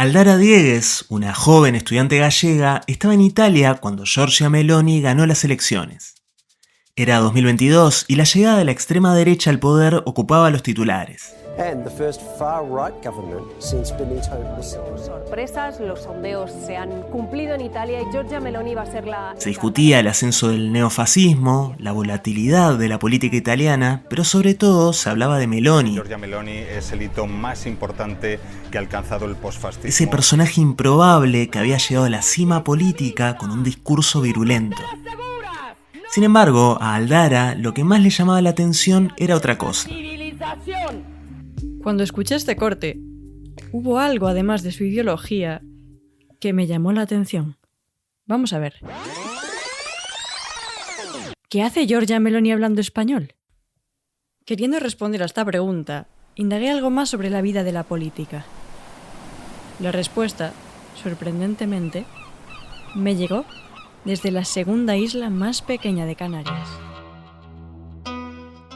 Aldara Diegues, una joven estudiante gallega, estaba en Italia cuando Giorgia Meloni ganó las elecciones. Era 2022 y la llegada de la extrema derecha al poder ocupaba los titulares. And the first far-right government since Benito Mussolini. Sorpresas, los sondeos se han cumplido en Italia y Giorgia Meloni va a ser la... Se discutía el ascenso del neofascismo, la volatilidad de la política italiana, pero sobre todo se hablaba de Meloni. Giorgia Meloni es el hito más importante que ha alcanzado el posfascismo. Ese personaje improbable que había llegado a la cima política con un discurso virulento. Sin embargo, a Aldara lo que más le llamaba la atención era otra cosa. Cuando escuché este corte, hubo algo además de su ideología que me llamó la atención. Vamos a ver. ¿Qué hace Giorgia Meloni hablando español? Queriendo responder a esta pregunta, indagué algo más sobre la vida de la política. La respuesta, sorprendentemente, me llegó desde la segunda isla más pequeña de Canarias.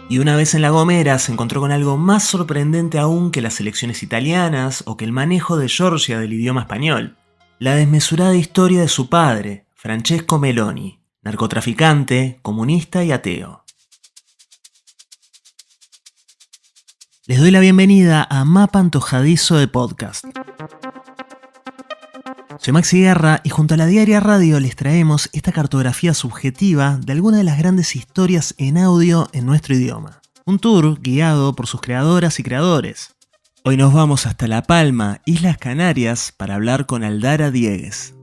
Y una vez en La Gomera se encontró con algo más sorprendente aún que las elecciones italianas o que el manejo de Giorgia del idioma español. La desmesurada historia de su padre, Francesco Meloni, narcotraficante, comunista y ateo. Les doy la bienvenida a Mapa Antojadizo de Podcast. Soy Maxi Guerra y junto a la Diaria Radio les traemos esta cartografía subjetiva de algunas de las grandes historias en audio en nuestro idioma. Un tour guiado por sus creadoras y creadores. Hoy nos vamos hasta La Palma, Islas Canarias, para hablar con Aldara Diegues.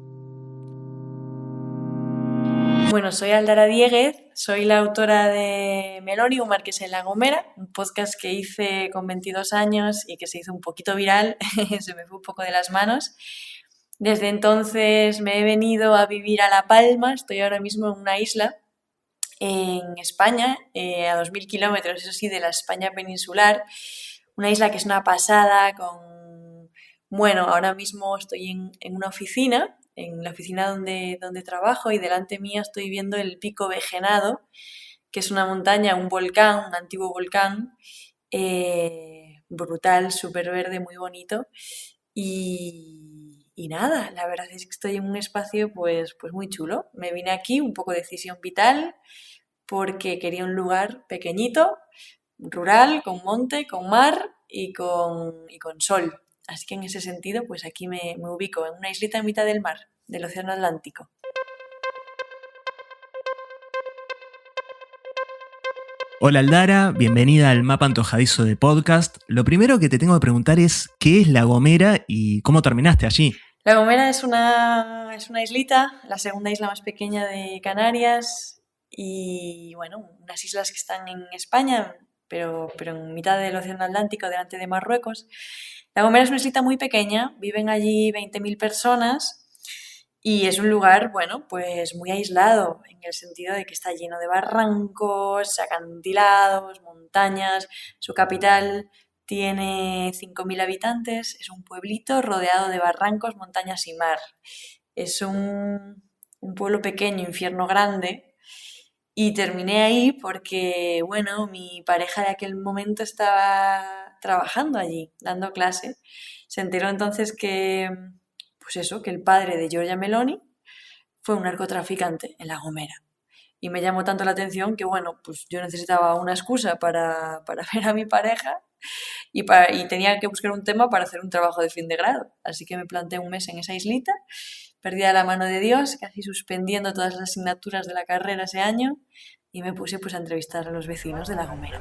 Bueno, soy Aldara Diegues, soy la autora de Meloni, un marqués en La Gomera, un podcast que hice con 22 años y que se hizo un poquito viral, se me fue un poco de las manos. Desde entonces me he venido a vivir a La Palma, estoy ahora mismo en una isla en España, a 2.000 kilómetros, eso sí, de la España peninsular, una isla que es una pasada Bueno, ahora mismo estoy en una oficina, en la oficina donde trabajo y delante mío estoy viendo el Pico Vejenado, que es una montaña, un volcán, un antiguo volcán, brutal, súper verde, muy bonito y nada, la verdad es que estoy en un espacio pues muy chulo. Me vine aquí, un poco de decisión vital, porque quería un lugar pequeñito, rural, con monte, con mar y con sol. Así que en ese sentido, pues aquí me ubico, en una islita en mitad del mar, del Océano Atlántico. Hola Aldara, bienvenida al Mapa Antojadizo de Podcast. Lo primero que te tengo que preguntar es ¿qué es La Gomera y cómo terminaste allí? La Gomera es una islita, la segunda isla más pequeña de Canarias y bueno, unas islas que están en España, pero en mitad del Océano Atlántico, delante de Marruecos. La Gomera es una islita muy pequeña, viven allí 20.000 personas y es un lugar, bueno, pues muy aislado, en el sentido de que está lleno de barrancos, acantilados, montañas. Su capital tiene 5.000 habitantes, es un pueblito rodeado de barrancos, montañas y mar. Es un pueblo pequeño, infierno grande, y terminé ahí porque, bueno, mi pareja de aquel momento estaba trabajando allí, dando clase. Se enteró entonces que el padre de Giorgia Meloni fue un narcotraficante en La Gomera. Y me llamó tanto la atención que, bueno, pues yo necesitaba una excusa para ver a mi pareja y tenía que buscar un tema para hacer un trabajo de fin de grado. Así que me planté un mes en esa islita, perdida de la mano de Dios, casi suspendiendo todas las asignaturas de la carrera ese año, y me puse pues a entrevistar a los vecinos de La Gomera.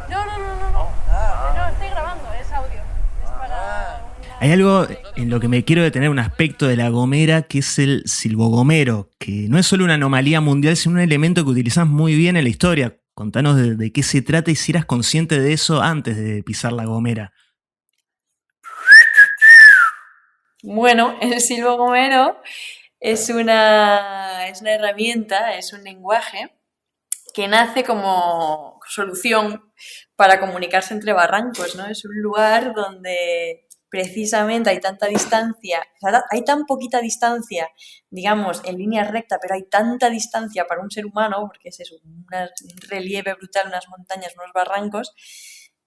No, estoy grabando, es audio. Es para... Hay algo en lo que me quiero detener, un aspecto de La Gomera, que es el silbogomero, que no es solo una anomalía mundial, sino un elemento que utilizás muy bien en la historia. Contanos de qué se trata y si eras consciente de eso antes de pisar La Gomera. Bueno, el silbogomero es una herramienta, es un lenguaje que nace como solución para comunicarse entre barrancos, ¿no? Es un lugar donde precisamente hay tanta distancia, o sea, hay tan poquita distancia, digamos, en línea recta, pero hay tanta distancia para un ser humano, porque es eso, un relieve brutal, unas montañas, unos barrancos,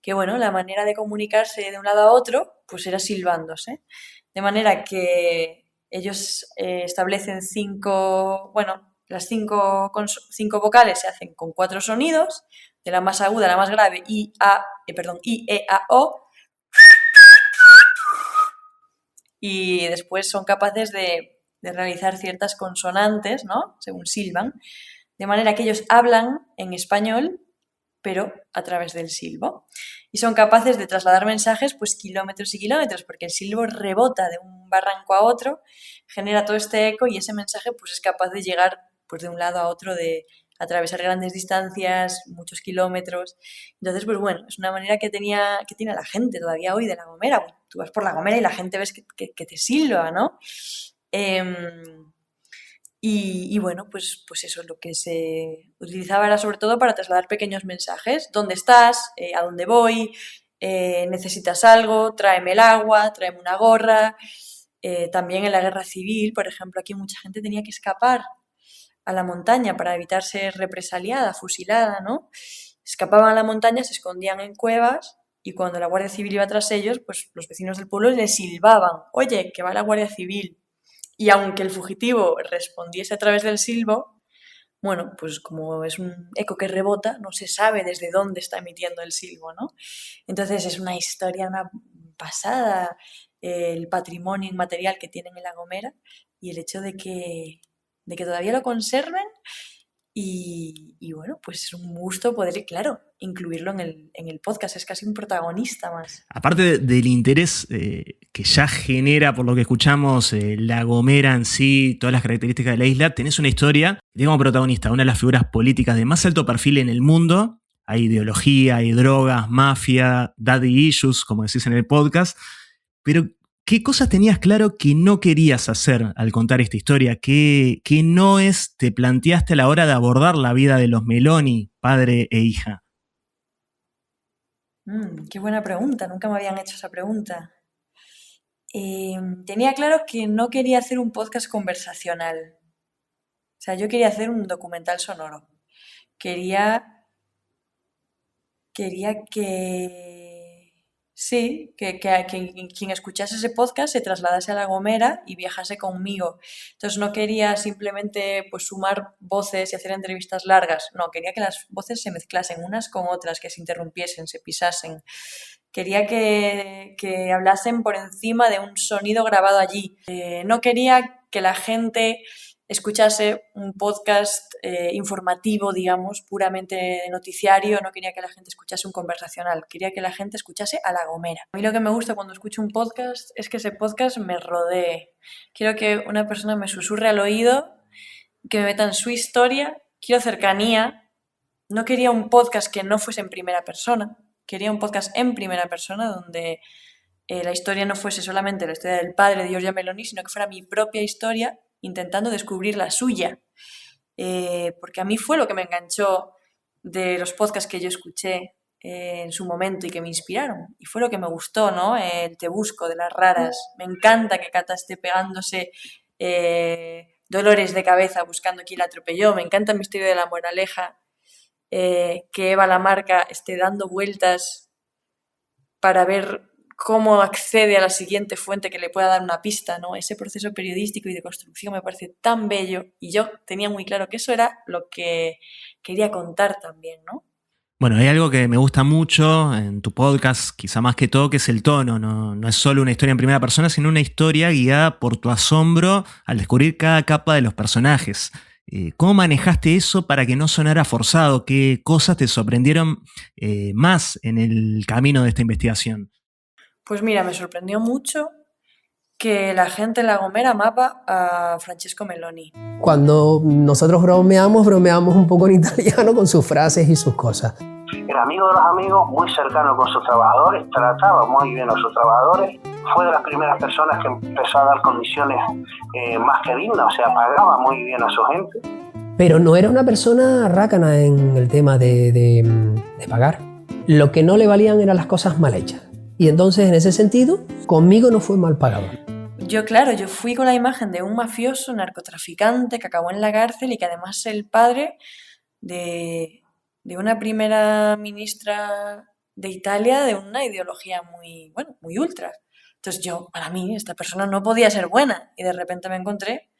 que bueno, la manera de comunicarse de un lado a otro pues era silbándose. De manera que ellos establecen las cinco vocales se hacen con 4 sonidos, de la más aguda a la más grave, I, E, A, O, y después son capaces de realizar ciertas consonantes, ¿no? Según silban, de manera que ellos hablan en español, pero a través del silbo. Y son capaces de trasladar mensajes pues kilómetros y kilómetros, porque el silbo rebota de un barranco a otro, genera todo este eco y ese mensaje pues es capaz de llegar pues de un lado a otro, de atravesar grandes distancias, muchos kilómetros. Entonces, pues bueno, es una manera que tiene la gente todavía hoy de La Gomera. Tú vas por La Gomera y la gente ves que te silba, ¿no? Y bueno, pues eso es lo que se utilizaba, era sobre todo para trasladar pequeños mensajes. ¿Dónde estás? ¿A dónde voy? ¿Necesitas algo? Tráeme el agua, tráeme una gorra. También en la guerra civil, por ejemplo, aquí mucha gente tenía que escapar a la montaña para evitar ser represaliada, fusilada, ¿no? Escapaban a la montaña, se escondían en cuevas y cuando la Guardia Civil iba tras ellos, pues los vecinos del pueblo les silbaban: oye, que va la Guardia Civil. Y aunque el fugitivo respondiese a través del silbo, bueno, pues como es un eco que rebota, no se sabe desde dónde está emitiendo el silbo, ¿no? Entonces es una historia, una pasada, el patrimonio inmaterial que tienen en La Gomera y el hecho de que todavía lo conserven y bueno, pues es un gusto poder, claro, incluirlo en el podcast, es casi un protagonista más. Aparte del interés que ya genera, por lo que escuchamos, La Gomera en sí, todas las características de la isla, tenés una historia que tiene como protagonista una de las figuras políticas de más alto perfil en el mundo. Hay ideología, hay drogas, mafia, daddy issues, como decís en el podcast. Pero, ¿qué cosas tenías claro que no querías hacer al contar esta historia? ¿Qué te planteaste a la hora de abordar la vida de los Meloni, padre e hija? Qué buena pregunta, nunca me habían hecho esa pregunta. Tenía claro que no quería hacer un podcast conversacional. O sea, yo quería hacer un documental sonoro. Quería que quien escuchase ese podcast se trasladase a La Gomera y viajase conmigo. Entonces no quería simplemente pues sumar voces y hacer entrevistas largas. No, quería que las voces se mezclasen unas con otras, que se interrumpiesen, se pisasen. Quería que hablasen por encima de un sonido grabado allí. No quería que la gente escuchase un podcast informativo, digamos, puramente de noticiario. No quería que la gente escuchase un conversacional, quería que la gente escuchase a La Gomera. A mí lo que me gusta cuando escucho un podcast es que ese podcast me rodee. Quiero que una persona me susurre al oído, que me meta en su historia. Quiero cercanía. No quería un podcast que no fuese en primera persona. Quería un podcast en primera persona donde la historia no fuese solamente la historia del padre de Giorgia Meloni, sino que fuera mi propia historia intentando descubrir la suya. Porque a mí fue lo que me enganchó de los podcasts que yo escuché en su momento y que me inspiraron. Y fue lo que me gustó, ¿no? El Te Busco, de Las Raras. Me encanta que Cata esté pegándose dolores de cabeza buscando quién la atropelló. Me encanta el misterio de la moraleja. Que Eva Lamarca esté dando vueltas para ver cómo accede a la siguiente fuente que le pueda dar una pista, ¿no? Ese proceso periodístico y de construcción me parece tan bello y yo tenía muy claro que eso era lo que quería contar también, ¿no? Bueno, hay algo que me gusta mucho en tu podcast, quizá más que todo, que es el tono. No es solo una historia en primera persona, sino una historia guiada por tu asombro al descubrir cada capa de los personajes. ¿Cómo manejaste eso para que no sonara forzado? ¿Qué cosas te sorprendieron más en el camino de esta investigación? Pues mira, me sorprendió mucho que la gente en La Gomera amaba a Francesco Meloni. Cuando nosotros bromeamos un poco en italiano con sus frases y sus cosas. Era amigo de los amigos, muy cercano con sus trabajadores, trataba muy bien a sus trabajadores. Fue de las primeras personas que empezó a dar condiciones más que dignas, o sea, pagaba muy bien a su gente. Pero no era una persona rácana en el tema de pagar. Lo que no le valían eran las cosas mal hechas. Y entonces, en ese sentido, conmigo no fue mal pagado. Yo fui con la imagen de un mafioso, narcotraficante que acabó en la cárcel y que además es el padre de una primera ministra de Italia de una ideología muy, bueno, muy ultra. Entonces para mí, esta persona no podía ser buena y de repente me encontré,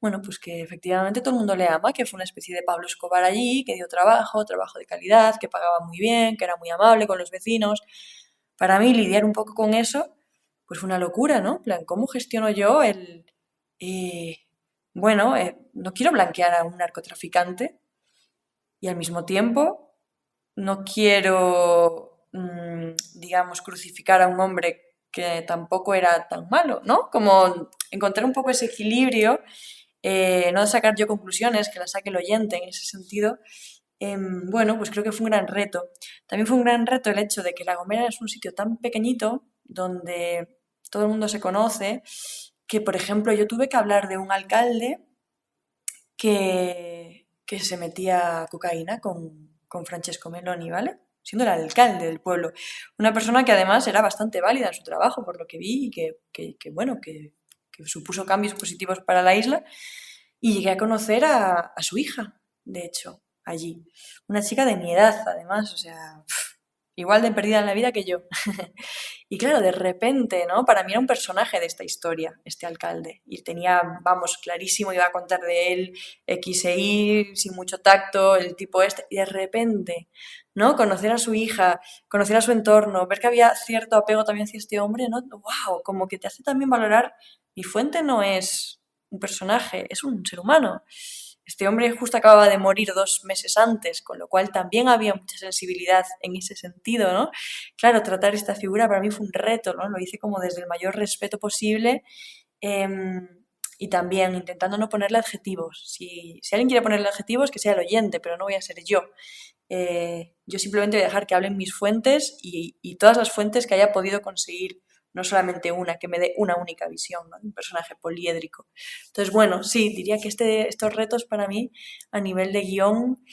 bueno, pues que efectivamente todo el mundo le ama, que fue una especie de Pablo Escobar allí, que dio trabajo de calidad, que pagaba muy bien, que era muy amable con los vecinos. Para mí lidiar un poco con eso, pues fue una locura, ¿no? En plan, ¿cómo gestiono yo no quiero blanquear a un narcotraficante y al mismo tiempo no quiero, digamos, crucificar a un hombre que tampoco era tan malo, ¿no? Como encontrar un poco ese equilibrio, no sacar yo conclusiones, que las saque el oyente en ese sentido. Bueno, pues creo que fue un gran reto. También fue un gran reto el hecho de que La Gomera es un sitio tan pequeñito donde todo el mundo se conoce, que por ejemplo yo tuve que hablar de un alcalde que se metía cocaína con Francesco Meloni, ¿vale? Siendo el alcalde del pueblo. Una persona que además era bastante válida en su trabajo, por lo que vi, y que supuso cambios positivos para la isla. Y llegué a conocer a su hija, de hecho, allí. Una chica de mi edad, además, o sea, igual de perdida en la vida que yo. Y claro, de repente, ¿no? Para mí era un personaje de esta historia, este alcalde. Y tenía, vamos, clarísimo, iba a contar de él X e Y, sin mucho tacto, el tipo este. Y de repente, ¿no? Conocer a su hija, conocer a su entorno, ver que había cierto apego también hacia este hombre, ¿no? ¡Wow! Como que te hace también valorar, mi fuente no es un personaje, es un ser humano. Este hombre justo acababa de morir 2 meses antes, con lo cual también había mucha sensibilidad en ese sentido, ¿no? Claro, tratar esta figura para mí fue un reto, ¿no? Lo hice como desde el mayor respeto posible, y también intentando no ponerle adjetivos. Si alguien quiere ponerle adjetivos, que sea el oyente, pero no voy a ser yo. Yo simplemente voy a dejar que hablen mis fuentes y todas las fuentes que haya podido conseguir, no solamente una, que me dé una única visión, ¿no? Un personaje poliédrico. Entonces, bueno, sí, diría que estos retos para mí a nivel de guión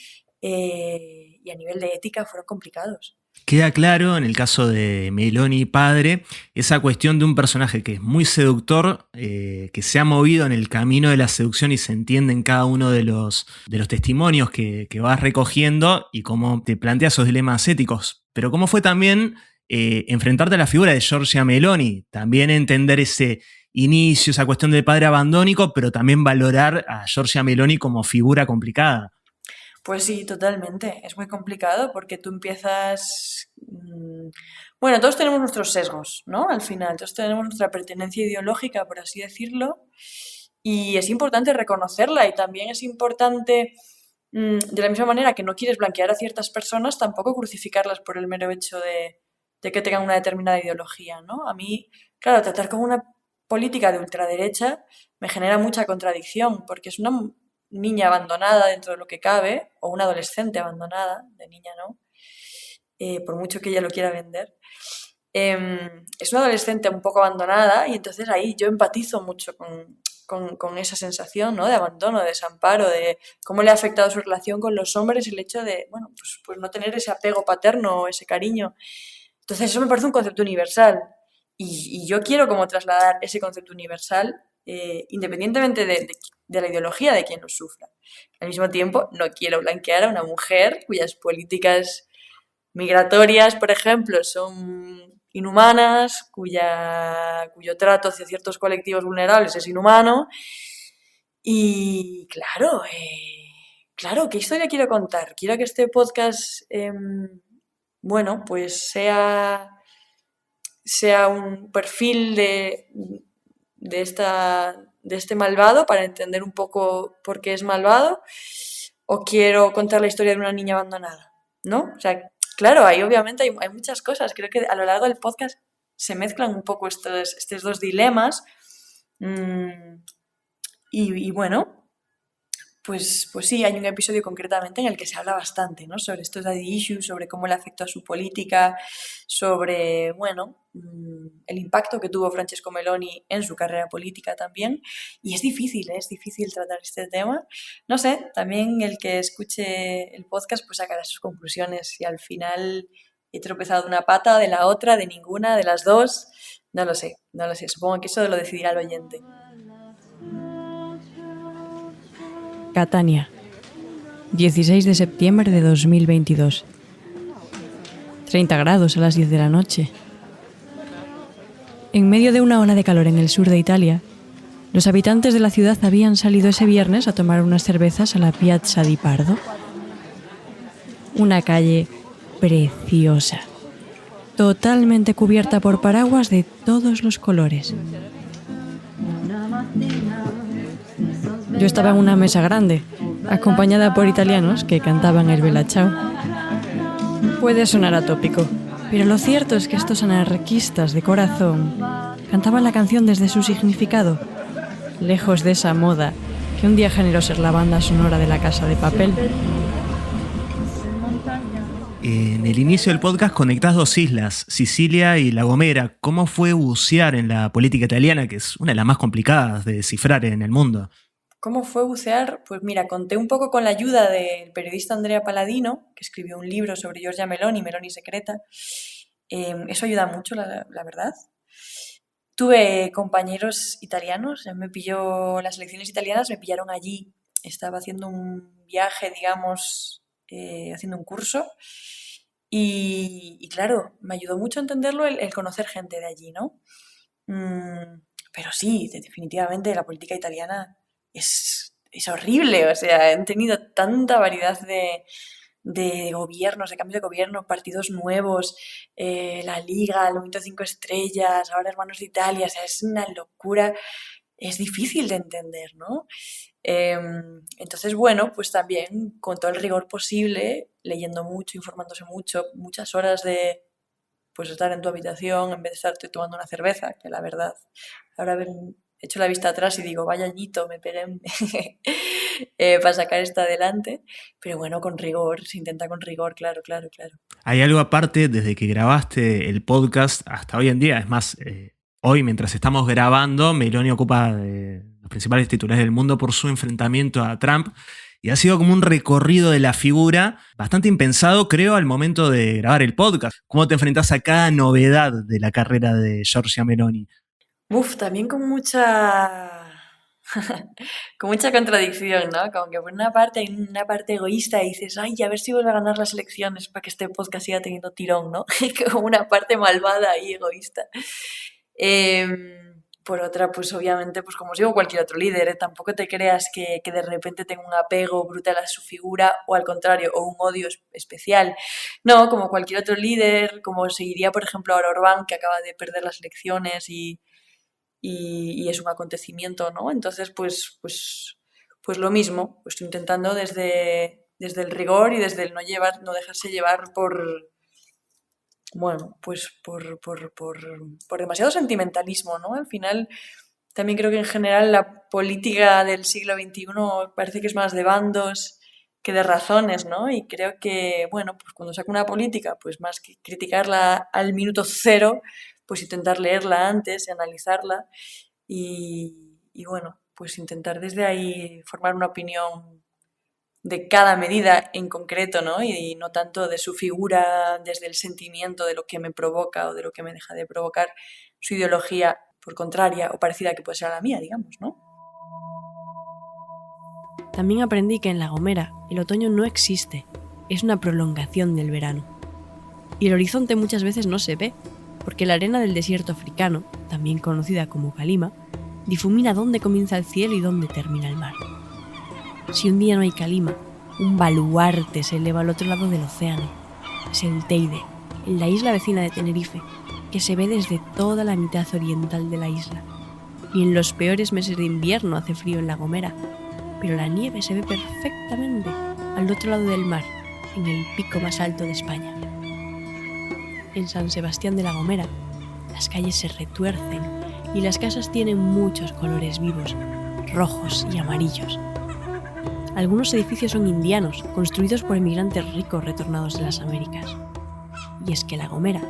y a nivel de ética fueron complicados. Queda claro en el caso de Meloni padre esa cuestión de un personaje que es muy seductor, que se ha movido en el camino de la seducción y se entiende en cada uno de los testimonios que vas recogiendo y cómo te plantea esos dilemas éticos. Pero cómo fue también enfrentarte a la figura de Giorgia Meloni, también entender ese inicio, esa cuestión del padre abandónico, pero también valorar a Giorgia Meloni como figura complicada. Pues sí, totalmente. Es muy complicado porque tú empiezas... Bueno, todos tenemos nuestros sesgos, ¿no? Al final, todos tenemos nuestra pertenencia ideológica, por así decirlo, y es importante reconocerla y también es importante, de la misma manera que no quieres blanquear a ciertas personas, tampoco crucificarlas por el mero hecho de que tengan una determinada ideología, ¿no? A mí, claro, tratar como una política de ultraderecha me genera mucha contradicción porque es una niña abandonada dentro de lo que cabe, o una adolescente abandonada, de niña no, por mucho que ella lo quiera vender. Es una adolescente un poco abandonada y entonces ahí yo empatizo mucho con esa sensación, ¿no? De abandono, de desamparo, de cómo le ha afectado su relación con los hombres el hecho de, bueno, pues no tener ese apego paterno, ese cariño. Entonces eso me parece un concepto universal y yo quiero como trasladar ese concepto universal independientemente de la ideología de quien lo sufra. Al mismo tiempo, no quiero blanquear a una mujer cuyas políticas migratorias, por ejemplo, son inhumanas, cuyo trato hacia ciertos colectivos vulnerables es inhumano. Y claro, ¿qué historia quiero contar? Quiero que este podcast, bueno, pues sea un perfil de este malvado para entender un poco por qué es malvado, o quiero contar la historia de una niña abandonada, ¿no? O sea, claro, ahí obviamente hay muchas cosas. Creo que a lo largo del podcast se mezclan un poco estos 2 dilemas y bueno, pues sí, hay un episodio concretamente en el que se habla bastante, ¿no? Sobre estos daddy issues, sobre cómo le afectó a su política, sobre, bueno, el impacto que tuvo Francesco Meloni en su carrera política también. Y es difícil tratar este tema. No sé, también el que escuche el podcast pues sacará sus conclusiones. Si al final he tropezado de una pata, de la otra, de ninguna, de las dos, no lo sé. Supongo que eso lo decidirá el oyente. Catania, 16 de septiembre de 2022. 30 grados a las 10 de la noche. En medio de una ola de calor en el sur de Italia, los habitantes de la ciudad habían salido ese viernes a tomar unas cervezas a la Piazza di Pardo. Una calle preciosa, totalmente cubierta por paraguas de todos los colores. Yo estaba en una mesa grande, acompañada por italianos que cantaban el Bella Ciao. Puede sonar atópico, pero lo cierto es que estos anarquistas de corazón cantaban la canción desde su significado, lejos de esa moda que un día generó ser la banda sonora de La Casa de Papel. En el inicio del podcast conectás dos islas, Sicilia y La Gomera. ¿Cómo fue bucear en la política italiana, que es una de las más complicadas de descifrar en el mundo? ¿Cómo fue bucear? Pues mira, conté un poco con la ayuda del periodista Andrea Palladino, que escribió un libro sobre Giorgia Meloni, Meloni secreta. Eso ayuda mucho, la verdad. Tuve compañeros italianos, las elecciones italianas me pillaron allí. Estaba haciendo un viaje, digamos, haciendo un curso. Y claro, me ayudó mucho a entenderlo el conocer gente de allí, ¿no? Pero sí, definitivamente la política italiana es horrible, o sea, han tenido tanta variedad de gobiernos, de cambio de gobierno, partidos nuevos, la Liga, el Movimiento 5 Estrellas, ahora Hermanos de Italia, o sea, es una locura, es difícil de entender, ¿no? Entonces, bueno, pues también con todo el rigor posible, leyendo mucho, informándose mucho, muchas horas de pues estar en tu habitación en vez de estarte tomando una cerveza, que la verdad, ahora echo la vista atrás y digo, vaya añito me pegué para sacar esto adelante, pero bueno, con rigor, se intenta con rigor, claro. Hay algo aparte desde que grabaste el podcast hasta hoy en día, es más, hoy mientras estamos grabando, Meloni ocupa los principales titulares del mundo por su enfrentamiento a Trump y ha sido como un recorrido de la figura bastante impensado, creo, al momento de grabar el podcast. ¿Cómo te enfrentás a cada novedad de la carrera de Giorgia Meloni? También con mucha con mucha contradicción, ¿no? Como que por una parte hay una parte egoísta y dices, ay, a ver si vuelve a ganar las elecciones para que este podcast siga teniendo tirón, ¿no? Como una parte malvada y egoísta. Por otra, pues obviamente, pues como sigo cualquier otro líder, tampoco te creas que de repente tengo un apego brutal a su figura o al contrario, o un odio especial. No, como cualquier otro líder, como seguiría, por ejemplo, ahora Orbán, que acaba de perder las elecciones y es un acontecimiento, ¿no? Entonces, pues lo mismo, pues estoy intentando desde el rigor y desde el no dejarse llevar por demasiado sentimentalismo, ¿no? Al final, también creo que en general la política del siglo XXI parece que es más de bandos que de razones, ¿no? Y creo que, pues cuando saco una política, pues más que criticarla al minuto cero, pues intentar leerla antes y analizarla y pues intentar desde ahí formar una opinión de cada medida en concreto, ¿no? Y no tanto de su figura desde el sentimiento de lo que me provoca o de lo que me deja de provocar su ideología por contraria o parecida que puede ser a la mía, digamos, ¿no? También aprendí que en La Gomera el otoño no existe, es una prolongación del verano. Y el horizonte muchas veces no se ve, porque la arena del desierto africano, también conocida como calima, difumina dónde comienza el cielo y dónde termina el mar. Si un día no hay calima, un baluarte se eleva al otro lado del océano. Es el Teide, en la isla vecina de Tenerife, que se ve desde toda la mitad oriental de la isla. Y en los peores meses de invierno hace frío en La Gomera, pero la nieve se ve perfectamente al otro lado del mar, en el pico más alto de España. En San Sebastián de La Gomera, las calles se retuercen y las casas tienen muchos colores vivos, rojos y amarillos. Algunos edificios son indianos, construidos por emigrantes ricos retornados de las Américas. Y es que La Gomera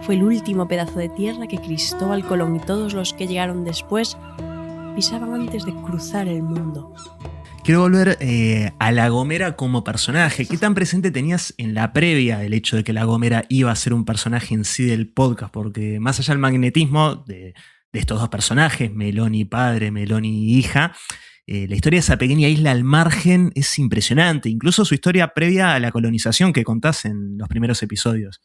fue el último pedazo de tierra que Cristóbal Colón y todos los que llegaron después pisaban antes de cruzar el mundo. Quiero volver a La Gomera como personaje. ¿Qué tan presente tenías en la previa el hecho de que La Gomera iba a ser un personaje en sí del podcast? Porque más allá del magnetismo de estos dos personajes, Meloni padre, Meloni hija, la historia de esa pequeña isla al margen es impresionante. Incluso su historia previa a la colonización que contás en los primeros episodios.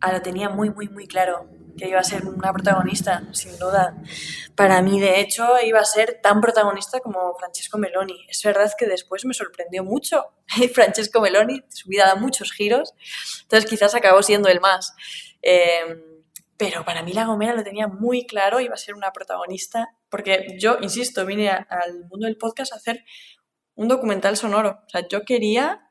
Lo tenía muy, muy, muy claro, que iba a ser una protagonista, sin duda. Para mí, de hecho, iba a ser tan protagonista como Francesco Meloni. Es verdad que después me sorprendió mucho. Francesco Meloni, su vida da muchos giros, entonces quizás acabó siendo el más. Pero para mí La Gomera lo tenía muy claro, iba a ser una protagonista, porque yo, insisto, vine al mundo del podcast a hacer un documental sonoro. O sea, yo quería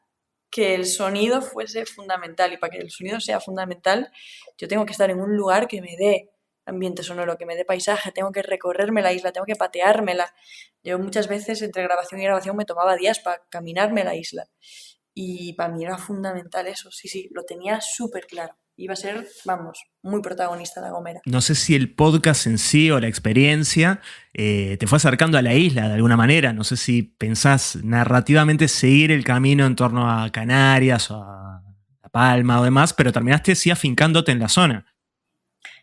que el sonido fuese fundamental, y para que el sonido sea fundamental yo tengo que estar en un lugar que me dé ambiente sonoro, que me dé paisaje, tengo que recorrerme la isla, tengo que pateármela. Yo muchas veces entre grabación y grabación me tomaba días para caminarme la isla, y para mí era fundamental eso, sí, lo tenía súper claro. Iba a ser, vamos, muy protagonista La Gomera. No sé si el podcast en sí o la experiencia te fue acercando a la isla de alguna manera. No sé si pensás narrativamente seguir el camino en torno a Canarias o a La Palma o demás, pero terminaste sí afincándote en la zona.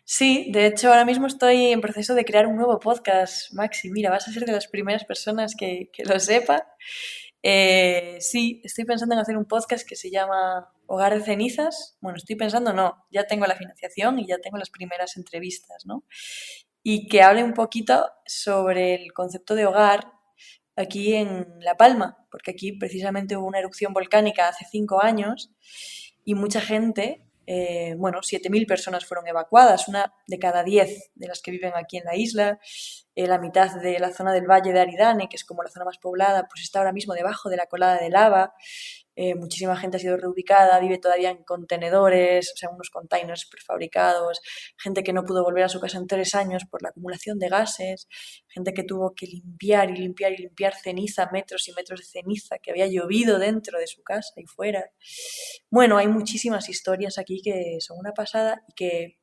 Sí, de hecho ahora mismo estoy en proceso de crear un nuevo podcast, Maxi. Mira, vas a ser de las primeras personas que lo sepa. Sí, estoy pensando en hacer un podcast que se llama Hogar de Cenizas. Bueno, estoy pensando, no, ya tengo la financiación y ya tengo las primeras entrevistas, ¿no? Y que hable un poquito sobre el concepto de hogar aquí en La Palma, porque aquí precisamente hubo una erupción volcánica hace 5 años y mucha gente, 7.000 personas fueron evacuadas, una de cada 10 de las que viven aquí en la isla. La mitad de la zona del Valle de Aridane, que es como la zona más poblada, pues está ahora mismo debajo de la colada de lava. Muchísima gente ha sido reubicada, vive todavía en contenedores, o sea, unos containers prefabricados, gente que no pudo volver a su casa en 3 años por la acumulación de gases, gente que tuvo que limpiar y limpiar y limpiar ceniza, metros y metros de ceniza que había llovido dentro de su casa y fuera. Bueno, hay muchísimas historias aquí que son una pasada y que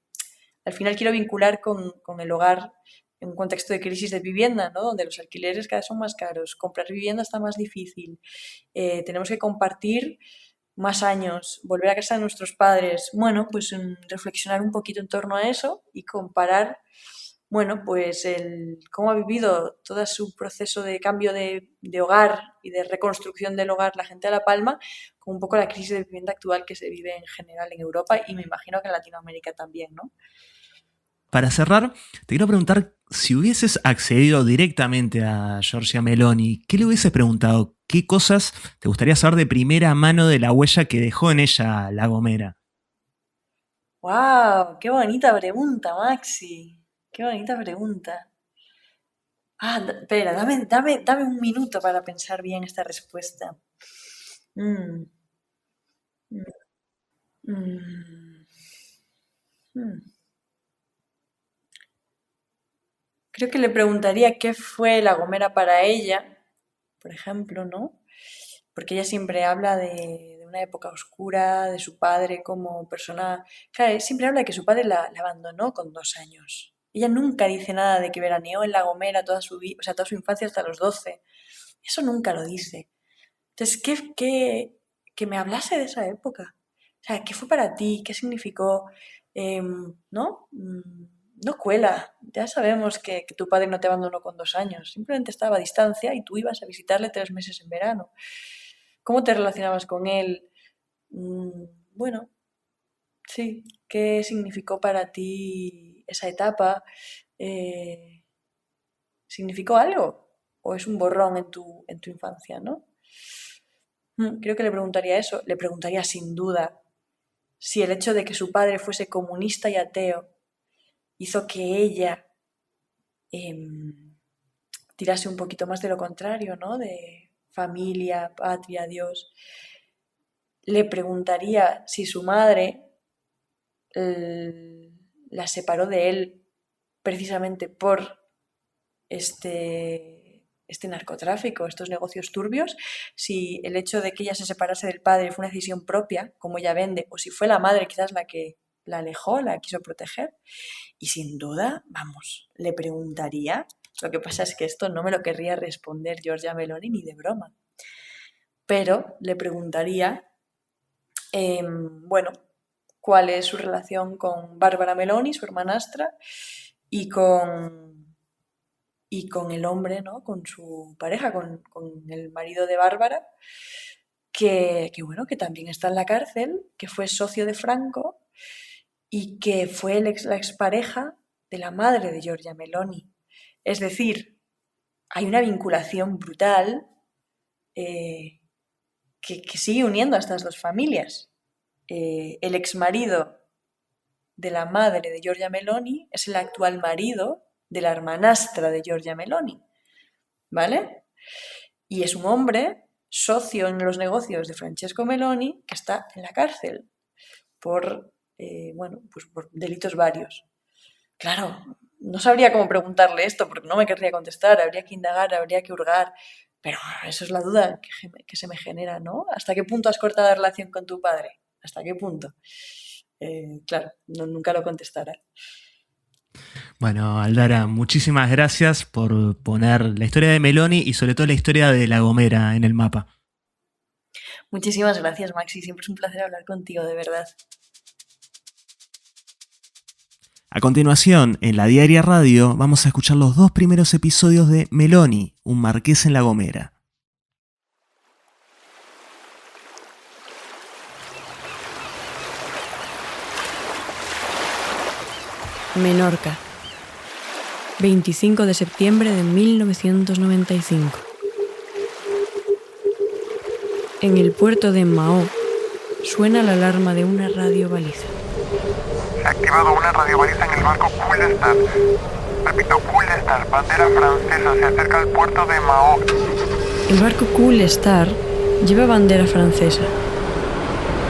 al final quiero vincular con el hogar en un contexto de crisis de vivienda, ¿no? Donde los alquileres cada vez son más caros, comprar vivienda está más difícil, tenemos que compartir más años, volver a casa de nuestros padres. Bueno, pues reflexionar un poquito en torno a eso y comparar, bueno, pues cómo ha vivido todo su proceso de cambio de hogar y de reconstrucción del hogar la gente de La Palma, con un poco la crisis de vivienda actual que se vive en general en Europa y me imagino que en Latinoamérica también, ¿no? Para cerrar, te quiero preguntar si hubieses accedido directamente a Giorgia Meloni, ¿qué le hubieses preguntado? ¿Qué cosas te gustaría saber de primera mano de la huella que dejó en ella La Gomera? ¡Wow! ¡Qué bonita pregunta, Maxi! ¡Qué bonita pregunta! Espera, dame un minuto para pensar bien esta respuesta. Mm, mm, mm, mm. Creo que le preguntaría qué fue La Gomera para ella, por ejemplo, ¿no? Porque ella siempre habla de una época oscura, de su padre como persona. Claro, siempre habla de que su padre la abandonó con 2 años. Ella nunca dice nada de que veraneó en La Gomera toda su vida, o sea, toda su infancia hasta los 12. Eso nunca lo dice. Entonces, que me hablase de esa época. O sea, ¿qué fue para ti? ¿Qué significó? ¿No? No cuela. Ya sabemos que tu padre no te abandonó con 2 años. Simplemente estaba a distancia y tú ibas a visitarle 3 meses en verano. ¿Cómo te relacionabas con él? Mm, bueno, sí. ¿Qué significó para ti esa etapa? Eh, ¿Significó algo? ¿O es un borrón en tu infancia, no? Creo que le preguntaría eso. Le preguntaría sin duda si el hecho de que su padre fuese comunista y ateo hizo que ella tirase un poquito más de lo contrario, ¿no? De familia, patria, Dios. Le preguntaría si su madre la separó de él precisamente por este narcotráfico, estos negocios turbios, si el hecho de que ella se separase del padre fue una decisión propia, como ella vende, o si fue la madre quizás la que la alejó, la quiso proteger. Y sin duda, vamos, le preguntaría, lo que pasa es que esto no me lo querría responder Giorgia Meloni ni de broma, pero le preguntaría, bueno, cuál es su relación con Bárbara Meloni, su hermanastra, y con el hombre, ¿no? Con su pareja, con el marido de Bárbara, que bueno, que también está en la cárcel, que fue socio de Franco y que fue la expareja de la madre de Giorgia Meloni. Es decir, hay una vinculación brutal que sigue uniendo a estas dos familias. El exmarido de la madre de Giorgia Meloni es el actual marido de la hermanastra de Giorgia Meloni, ¿vale? Y es un hombre socio en los negocios de Francesco Meloni que está en la cárcel por delitos varios. Claro, no sabría cómo preguntarle esto porque no me querría contestar, habría que indagar, habría que hurgar, pero eso es la duda que se me genera, ¿no? ¿Hasta qué punto has cortado la relación con tu padre? ¿Hasta qué punto? Claro, nunca lo contestará. Bueno, Aldara, muchísimas gracias por poner la historia de Meloni y sobre todo la historia de La Gomera en el mapa. Muchísimas gracias, Maxi. Siempre es un placer hablar contigo, de verdad. A continuación, en La Diaria Radio, vamos a escuchar los 2 primeros episodios de Meloni, un marqués en La Gomera. Menorca, 25 de septiembre de 1995. En el puerto de Mahó suena la alarma de una radiobaliza. Se ha activado una radiobaliza en el barco Kulestar. Repito, Kulestar, bandera francesa, se acerca al puerto de Mahó. El barco Kulestar lleva bandera francesa,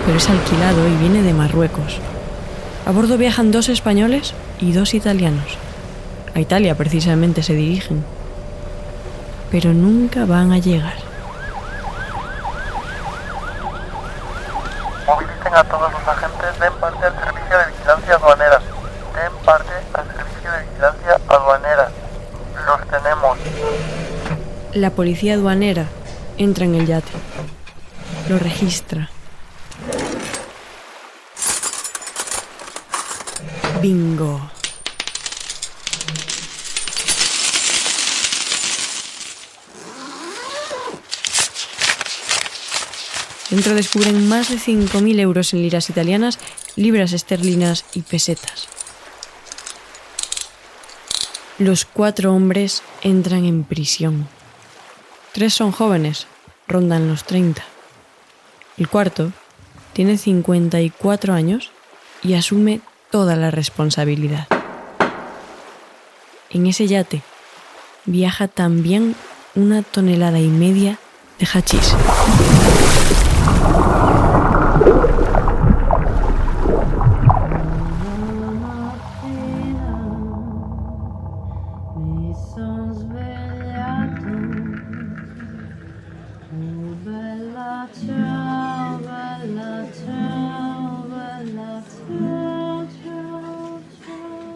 pero es alquilado y viene de Marruecos. A bordo viajan 2 españoles y 2 italianos. A Italia precisamente se dirigen, pero nunca van a llegar. Movilicen a todos los agentes, den parte al servicio de vigilancia aduanera. Den parte al servicio de vigilancia aduanera. Los tenemos. La policía aduanera entra en el yate. Lo registra. Bingo. Dentro descubren más de 5.000 euros en liras italianas, libras esterlinas y pesetas. Los 4 hombres entran en prisión. 3 son jóvenes, rondan los 30. El cuarto tiene 54 años y asume toda la responsabilidad. En ese yate viaja también 1,5 toneladas de hachís.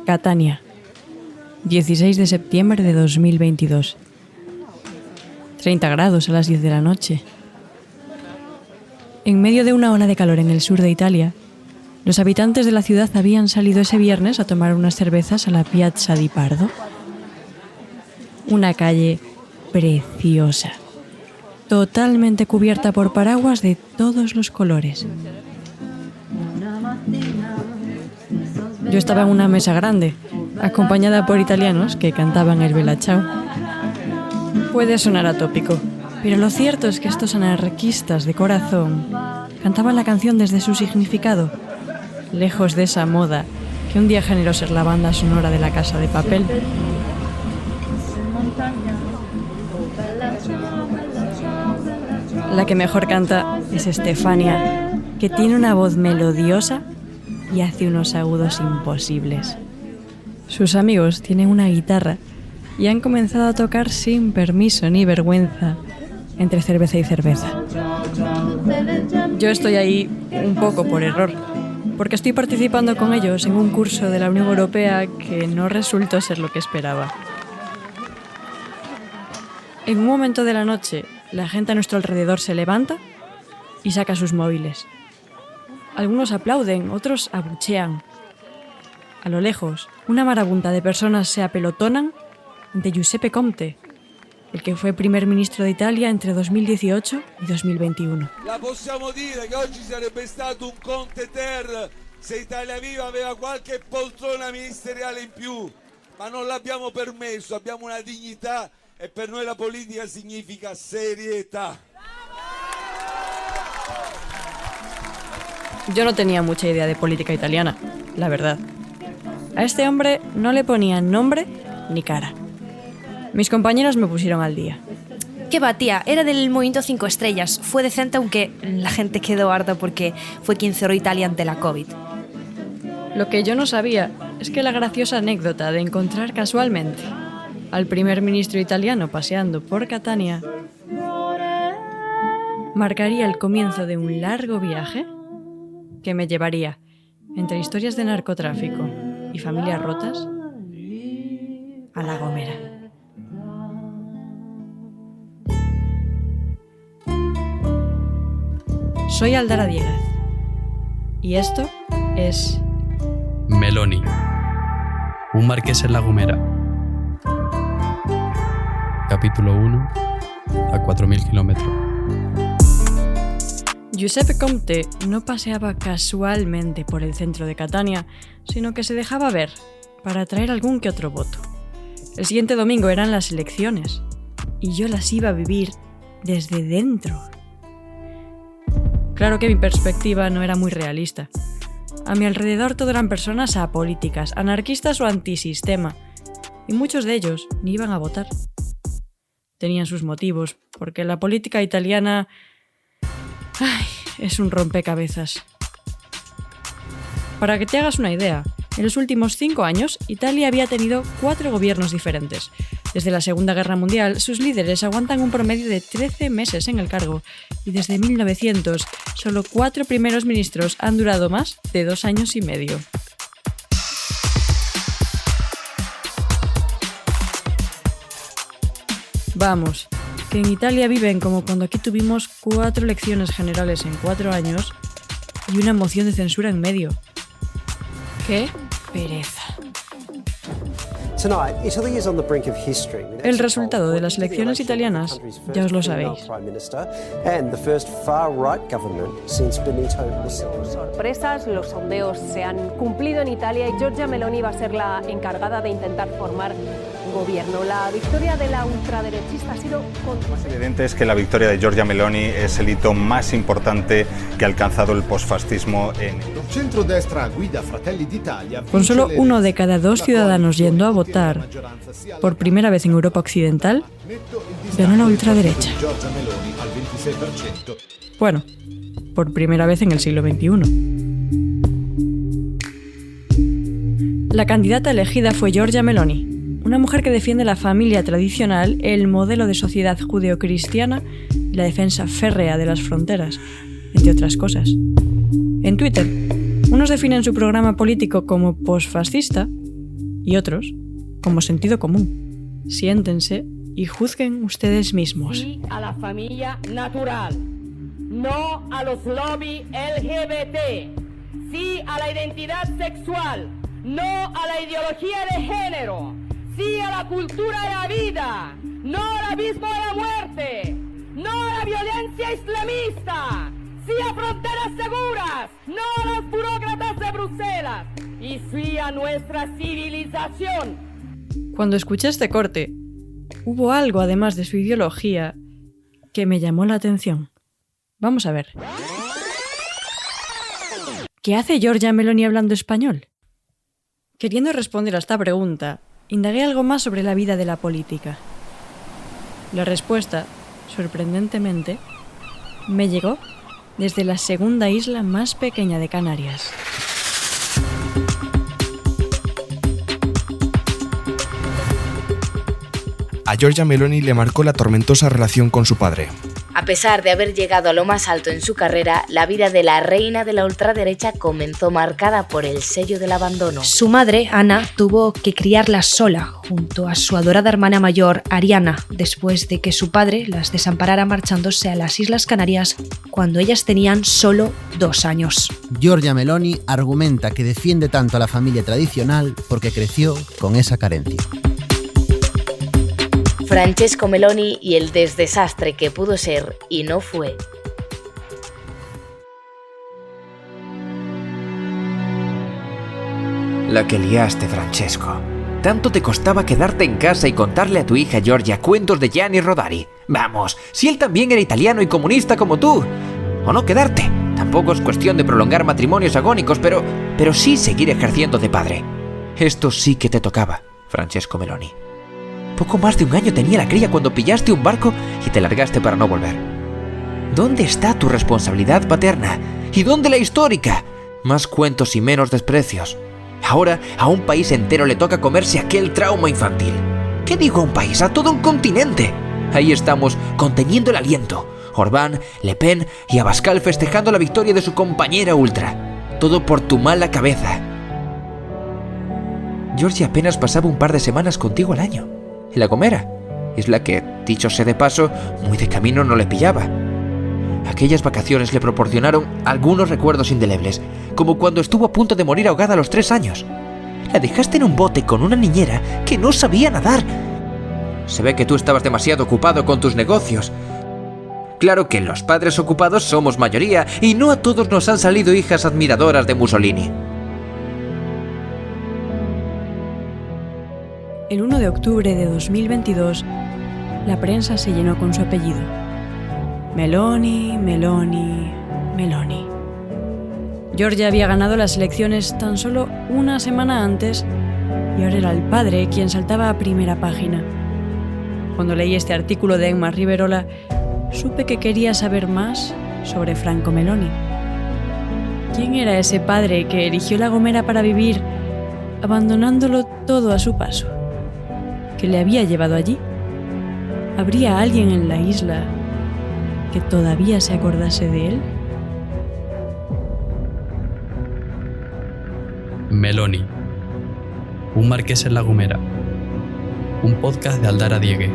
Catania, 16 de septiembre de 2022. 30 grados a las 10 de la noche. En medio de una ola de calor en el sur de Italia, los habitantes de la ciudad habían salido ese viernes a tomar unas cervezas a la Piazza di Pardo. Una calle preciosa, totalmente cubierta por paraguas de todos los colores. Yo estaba en una mesa grande, acompañada por italianos que cantaban el Bella Ciao. Puede sonar atópico, pero lo cierto es que estos anarquistas de corazón cantaban la canción desde su significado, lejos de esa moda que un día generó ser la banda sonora de La Casa de Papel. La que mejor canta es Stefania, que tiene una voz melodiosa y hace unos agudos imposibles. Sus amigos tienen una guitarra y han comenzado a tocar sin permiso ni vergüenza, entre cerveza y cerveza. Yo estoy ahí un poco por error, porque estoy participando con ellos en un curso de la Unión Europea que no resultó ser lo que esperaba. En un momento de la noche, la gente a nuestro alrededor se levanta y saca sus móviles. Algunos aplauden, otros abuchean. A lo lejos, una marabunta de personas se apelotonan ante Giuseppe Conte, el que fue primer ministro de Italia entre 2018 y 2021. La possiamo dire che oggi sarebbe stato un Conte ter se Italia Viva aveva qualche poltrona ministeriale in più, ma non l'abbiamo permesso, abbiamo una dignità e per noi la politica significa serietà. Yo no tenía mucha idea de política italiana, la verdad. A este hombre no le ponían nombre ni cara. Mis compañeros me pusieron al día. ¿Qué va, tía? Era del Movimiento 5 Estrellas. Fue decente, aunque la gente quedó harta porque fue quien cerró Italia ante la COVID. Lo que yo no sabía es que la graciosa anécdota de encontrar casualmente al primer ministro italiano paseando por Catania marcaría el comienzo de un largo viaje que me llevaría, entre historias de narcotráfico y familias rotas, a La Gomera. Soy Aldara Dieguez y esto es Meloni, un marqués en La Gomera. Capítulo 1, a 4.000 kilómetros. Giuseppe Conte no paseaba casualmente por el centro de Catania, sino que se dejaba ver para atraer algún que otro voto. El siguiente domingo eran las elecciones y yo las iba a vivir desde dentro. Claro que mi perspectiva no era muy realista. A mi alrededor todo eran personas apolíticas, anarquistas o antisistema, y muchos de ellos ni iban a votar. Tenían sus motivos, porque la política italiana es un rompecabezas. Para que te hagas una idea, en los últimos 5 años, Italia había tenido 4 gobiernos diferentes. Desde la Segunda Guerra Mundial, sus líderes aguantan un promedio de 13 meses en el cargo, y desde 1900, solo 4 primeros ministros han durado más de 2 años y medio. Vamos, que en Italia viven como cuando aquí tuvimos 4 elecciones generales en 4 años y una moción de censura en medio. ¡Qué pereza! El resultado de las elecciones italianas ya os lo sabéis. Sorpresas, los sondeos se han cumplido en Italia y Giorgia Meloni va a ser la encargada de intentar formar gobierno. La victoria de la ultraderechista ha sido... Lo más evidente es que la victoria de Giorgia Meloni es el hito más importante que ha alcanzado el posfascismo en el centrodestra guida Fratelli d'Italia. Con solo 1 de cada 2 ciudadanos yendo a votar, por primera vez en Europa Occidental, ganó la ultraderecha. Bueno, por primera vez en el siglo XXI. La candidata elegida fue Giorgia Meloni, una mujer que defiende la familia tradicional, el modelo de sociedad judeocristiana y la defensa férrea de las fronteras, entre otras cosas. En Twitter, unos definen su programa político como posfascista y otros como sentido común. Siéntense y juzguen ustedes mismos. Sí a la familia natural, no a los lobbies LGBT, sí a la identidad sexual, no a la ideología de género, sí a la cultura de la vida, no al abismo de la muerte, no a la violencia islamista, sí a fronteras seguras, no a los burócratas de Bruselas y sí a nuestra civilización. Cuando escuché este corte, hubo algo además de su ideología que me llamó la atención. Vamos a ver. ¿Qué hace Giorgia Meloni hablando español? Queriendo responder a esta pregunta, indagué algo más sobre la vida de la política. La respuesta, sorprendentemente, me llegó desde la segunda isla más pequeña de Canarias. A Giorgia Meloni le marcó la tormentosa relación con su padre. A pesar de haber llegado a lo más alto en su carrera, la vida de la reina de la ultraderecha comenzó marcada por el sello del abandono. Su madre, Ana, tuvo que criarla sola, junto a su adorada hermana mayor, Ariana, después de que su padre las desamparara marchándose a las Islas Canarias cuando ellas tenían solo 2 años. Giorgia Meloni argumenta que defiende tanto a la familia tradicional porque creció con esa carencia. Francesco Meloni y el desastre que pudo ser y no fue. La que liaste, Francesco. Tanto te costaba quedarte en casa y contarle a tu hija Giorgia cuentos de Gianni Rodari. Vamos, si él también era italiano y comunista como tú. O no quedarte. Tampoco es cuestión de prolongar matrimonios agónicos, pero sí seguir ejerciendo de padre. Esto sí que te tocaba, Francesco Meloni. Poco más de un año tenía la cría cuando pillaste un barco y te largaste para no volver. ¿Dónde está tu responsabilidad paterna? ¿Y dónde la histórica? Más cuentos y menos desprecios. Ahora a un país entero le toca comerse aquel trauma infantil. ¿Qué digo a un país? A todo un continente. Ahí estamos, conteniendo el aliento. Orbán, Le Pen y Abascal festejando la victoria de su compañera ultra. Todo por tu mala cabeza. Giorgia apenas pasaba un par de semanas contigo al año. En La Gomera. Isla que, dicho sea de paso, muy de camino no le pillaba. Aquellas vacaciones le proporcionaron algunos recuerdos indelebles, como cuando estuvo a punto de morir ahogada a los 3 años. La dejaste en un bote con una niñera que no sabía nadar. Se ve que tú estabas demasiado ocupado con tus negocios. Claro que los padres ocupados somos mayoría y no a todos nos han salido hijas admiradoras de Mussolini. El 1 de octubre de 2022, la prensa se llenó con su apellido. Meloni, Meloni, Meloni. Giorgia había ganado las elecciones tan solo una semana antes y ahora era el padre quien saltaba a primera página. Cuando leí este artículo de Emma Riverola, supe que quería saber más sobre Franco Meloni. ¿Quién era ese padre que eligió La Gomera para vivir, abandonándolo todo a su paso? ¿Qué le había llevado allí? ¿Habría alguien en la isla que todavía se acordase de él? Meloni, un marqués en La Gomera, un podcast de Aldara Diegue.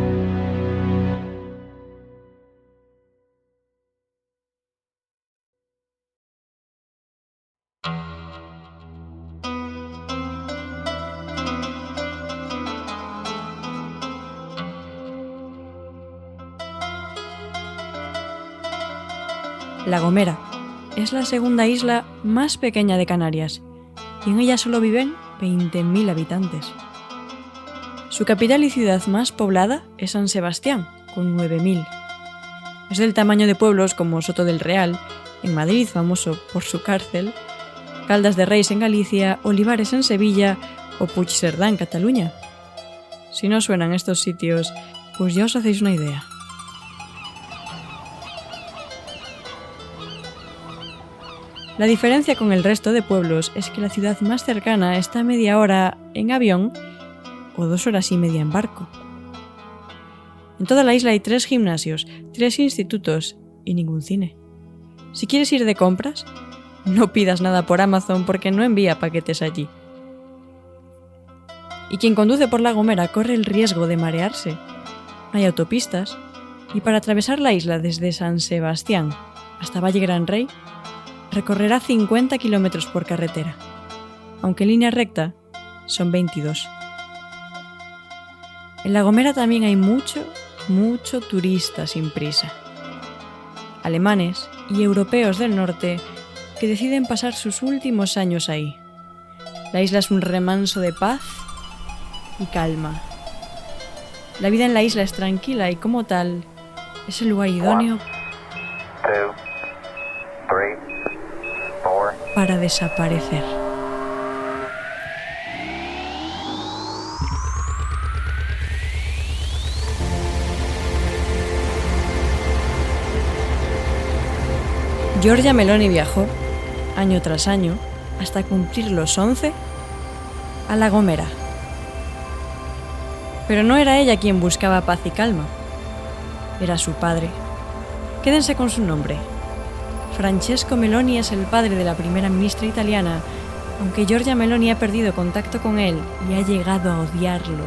La Gomera es la segunda isla más pequeña de Canarias y en ella solo viven 20.000 habitantes. Su capital y ciudad más poblada es San Sebastián, con 9.000. Es del tamaño de pueblos como Soto del Real, en Madrid, famoso por su cárcel, Caldas de Reis en Galicia, Olivares en Sevilla o Puigcerdá en Cataluña. Si no suenan estos sitios, pues ya os hacéis una idea. La diferencia con el resto de pueblos es que la ciudad más cercana está a media hora en avión o 2 horas y media en barco. En toda la isla hay 3 gimnasios, 3 institutos y ningún cine. Si quieres ir de compras, no pidas nada por Amazon porque no envía paquetes allí. Y quien conduce por La Gomera corre el riesgo de marearse. No hay autopistas y para atravesar la isla desde San Sebastián hasta Valle Gran Rey recorrerá 50 kilómetros por carretera, aunque en línea recta son 22. En La Gomera también hay mucho turista sin prisa. Alemanes y europeos del norte que deciden pasar sus últimos años ahí. La isla es un remanso de paz y calma. La vida en la isla es tranquila y como tal es el lugar idóneo para desaparecer. Giorgia Meloni viajó, año tras año, hasta cumplir los 11, a La Gomera. Pero no era ella quien buscaba paz y calma. Era su padre. Quédense con su nombre. Francesco Meloni es el padre de la primera ministra italiana, aunque Giorgia Meloni ha perdido contacto con él y ha llegado a odiarlo.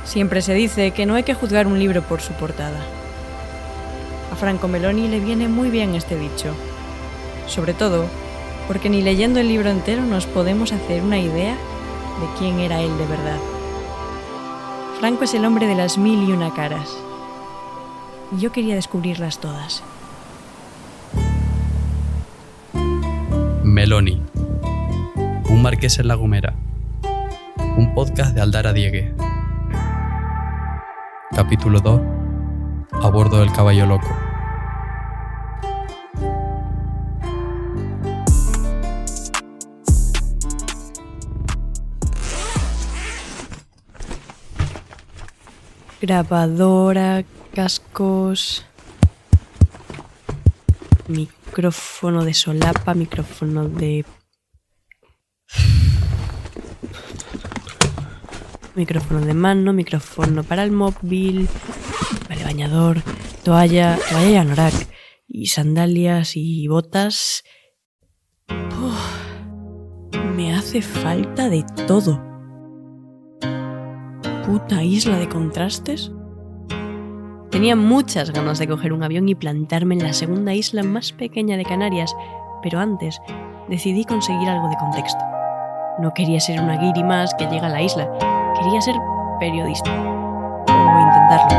Siempre se dice que no hay que juzgar un libro por su portada. A Franco Meloni le viene muy bien este dicho, sobre todo porque ni leyendo el libro entero nos podemos hacer una idea de quién era él de verdad. Franco es el hombre de las 1001 caras, y yo quería descubrirlas todas. Meloni, Un marqués en La Gomera. Un podcast de Aldara Diegue. Capítulo 2. A bordo del caballo loco. Grabadora, cascos, micrófono de solapa, micrófono de mano, micrófono para el móvil, vale, bañador, toalla y anorak, y sandalias y botas. Me hace falta de todo. ¿Puta isla de contrastes? Tenía muchas ganas de coger un avión y plantarme en la segunda isla más pequeña de Canarias, pero antes decidí conseguir algo de contexto. No quería ser una guiri más que llega a la isla, quería ser periodista. O intentarlo.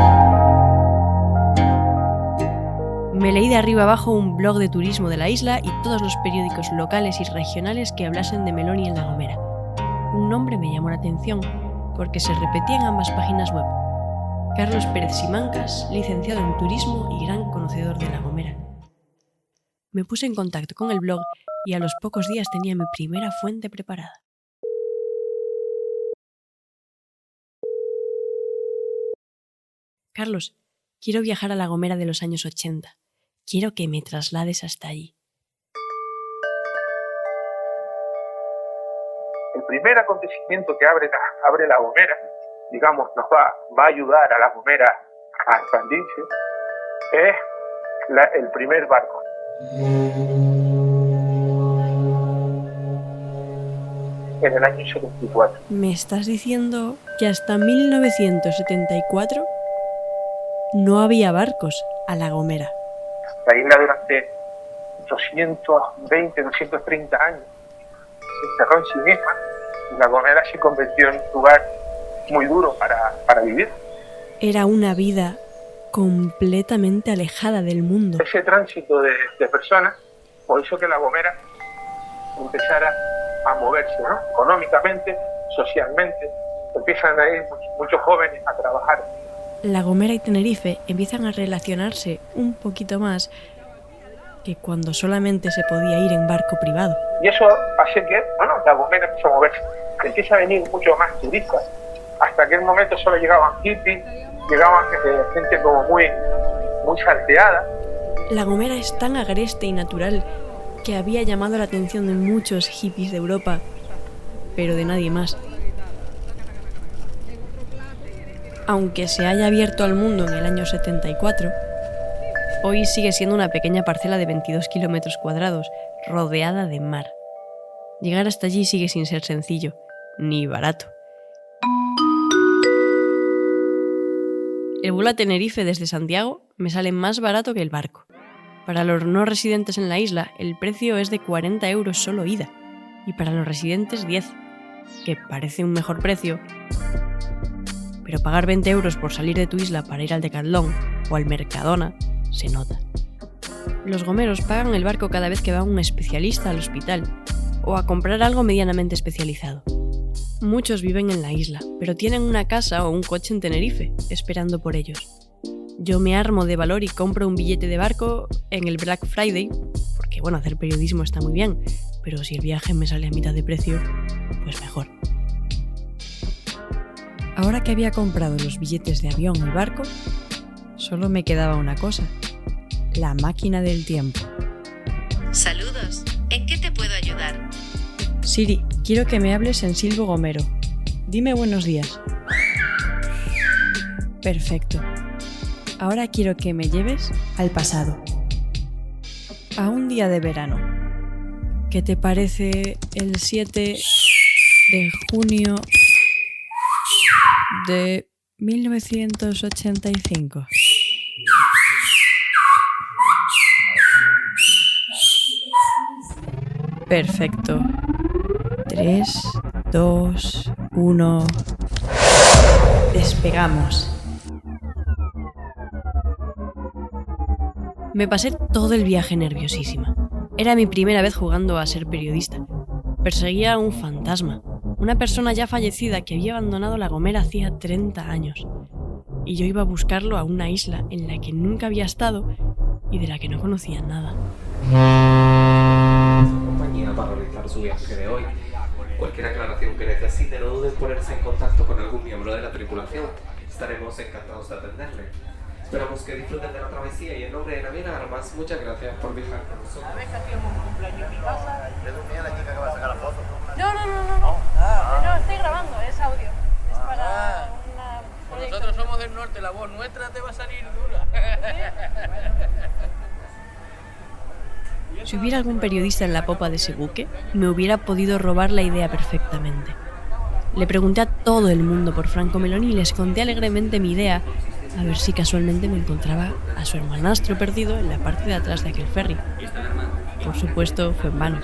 Me leí de arriba abajo un blog de turismo de la isla y todos los periódicos locales y regionales que hablasen de Meloni en La Gomera. Un nombre me llamó la atención porque se repetía en ambas páginas web. Carlos Pérez Simancas, licenciado en turismo y gran conocedor de La Gomera. Me puse en contacto con el blog y a los pocos días tenía mi primera fuente preparada. Carlos, quiero viajar a La Gomera de los años 80. Quiero que me traslades hasta allí. El primer acontecimiento que abre La Gomera, digamos, nos va a ayudar a La Gomera a expandirse, es el primer barco. En el año 74. ¿Me estás diciendo que hasta 1974 no había barcos a La Gomera? La isla durante 220, 230 años se encerró en sí misma y La Gomera se convirtió en un lugar muy duro para vivir. Era una vida completamente alejada del mundo. Ese tránsito de personas hizo que La Gomera empezara a moverse, ¿no? Económicamente, socialmente. Empiezan a ir muchos jóvenes a trabajar. La Gomera y Tenerife empiezan a relacionarse un poquito más que cuando solamente se podía ir en barco privado. Y eso hace que, La Gomera empieza a moverse. Empieza a venir mucho más turistas. Hasta aquel momento solo llegaban hippies, llegaban gente como muy salteada. La Gomera es tan agreste y natural que había llamado la atención de muchos hippies de Europa, pero de nadie más. Aunque se haya abierto al mundo en el año 74, hoy sigue siendo una pequeña parcela de 22 kilómetros cuadrados, rodeada de mar. Llegar hasta allí sigue sin ser sencillo, ni barato. El vuelo a Tenerife desde Santiago me sale más barato que el barco. Para los no residentes en la isla, el precio es de 40 euros solo ida, y para los residentes 10, que parece un mejor precio, pero pagar 20 euros por salir de tu isla para ir al Decathlon o al Mercadona se nota. Los gomeros pagan el barco cada vez que va un especialista al hospital o a comprar algo medianamente especializado. Muchos viven en la isla, pero tienen una casa o un coche en Tenerife, esperando por ellos. Yo me armo de valor y compro un billete de barco en el Black Friday, porque hacer periodismo está muy bien, pero si el viaje me sale a mitad de precio, pues mejor. Ahora que había comprado los billetes de avión y barco, solo me quedaba una cosa: la máquina del tiempo. Saludos, ¿en qué te puedo ayudar? Siri, quiero que me hables en silbo gomero. Dime buenos días. Perfecto. Ahora quiero que me lleves al pasado. A un día de verano. ¿Qué te parece el 7 de junio de 1985? Perfecto. 3, 2, 1... Despegamos. Me pasé todo el viaje nerviosísima. Era mi primera vez jugando a ser periodista. perseguía a un fantasma, una persona ya fallecida que había abandonado La Gomera hacía 30 años. Y yo iba a buscarlo a una isla en la que nunca había estado y de la que no conocía nada. Compañía para realizar su viaje de hoy. Cualquier aclaración que necesite, no duden en ponerse en contacto con algún miembro de la tripulación. Estaremos encantados de atenderle. Esperamos que disfruten de la travesía y en nombre de Naviera Armas, muchas gracias por viajar con nosotros. ¿Sabes que hacíamos un cumpleaños en mi casa? ¿Es la chica que va a sacar la foto? No, estoy grabando, es audio. Es para una... Pues nosotros somos del norte, la voz nuestra te va a salir dura. Si hubiera algún periodista en la popa de ese buque, me hubiera podido robar la idea perfectamente. Le pregunté a todo el mundo por Franco Meloni y les conté alegremente mi idea, a ver si casualmente me encontraba a su hermanastro perdido en la parte de atrás de aquel ferry. Por supuesto, fue en vano.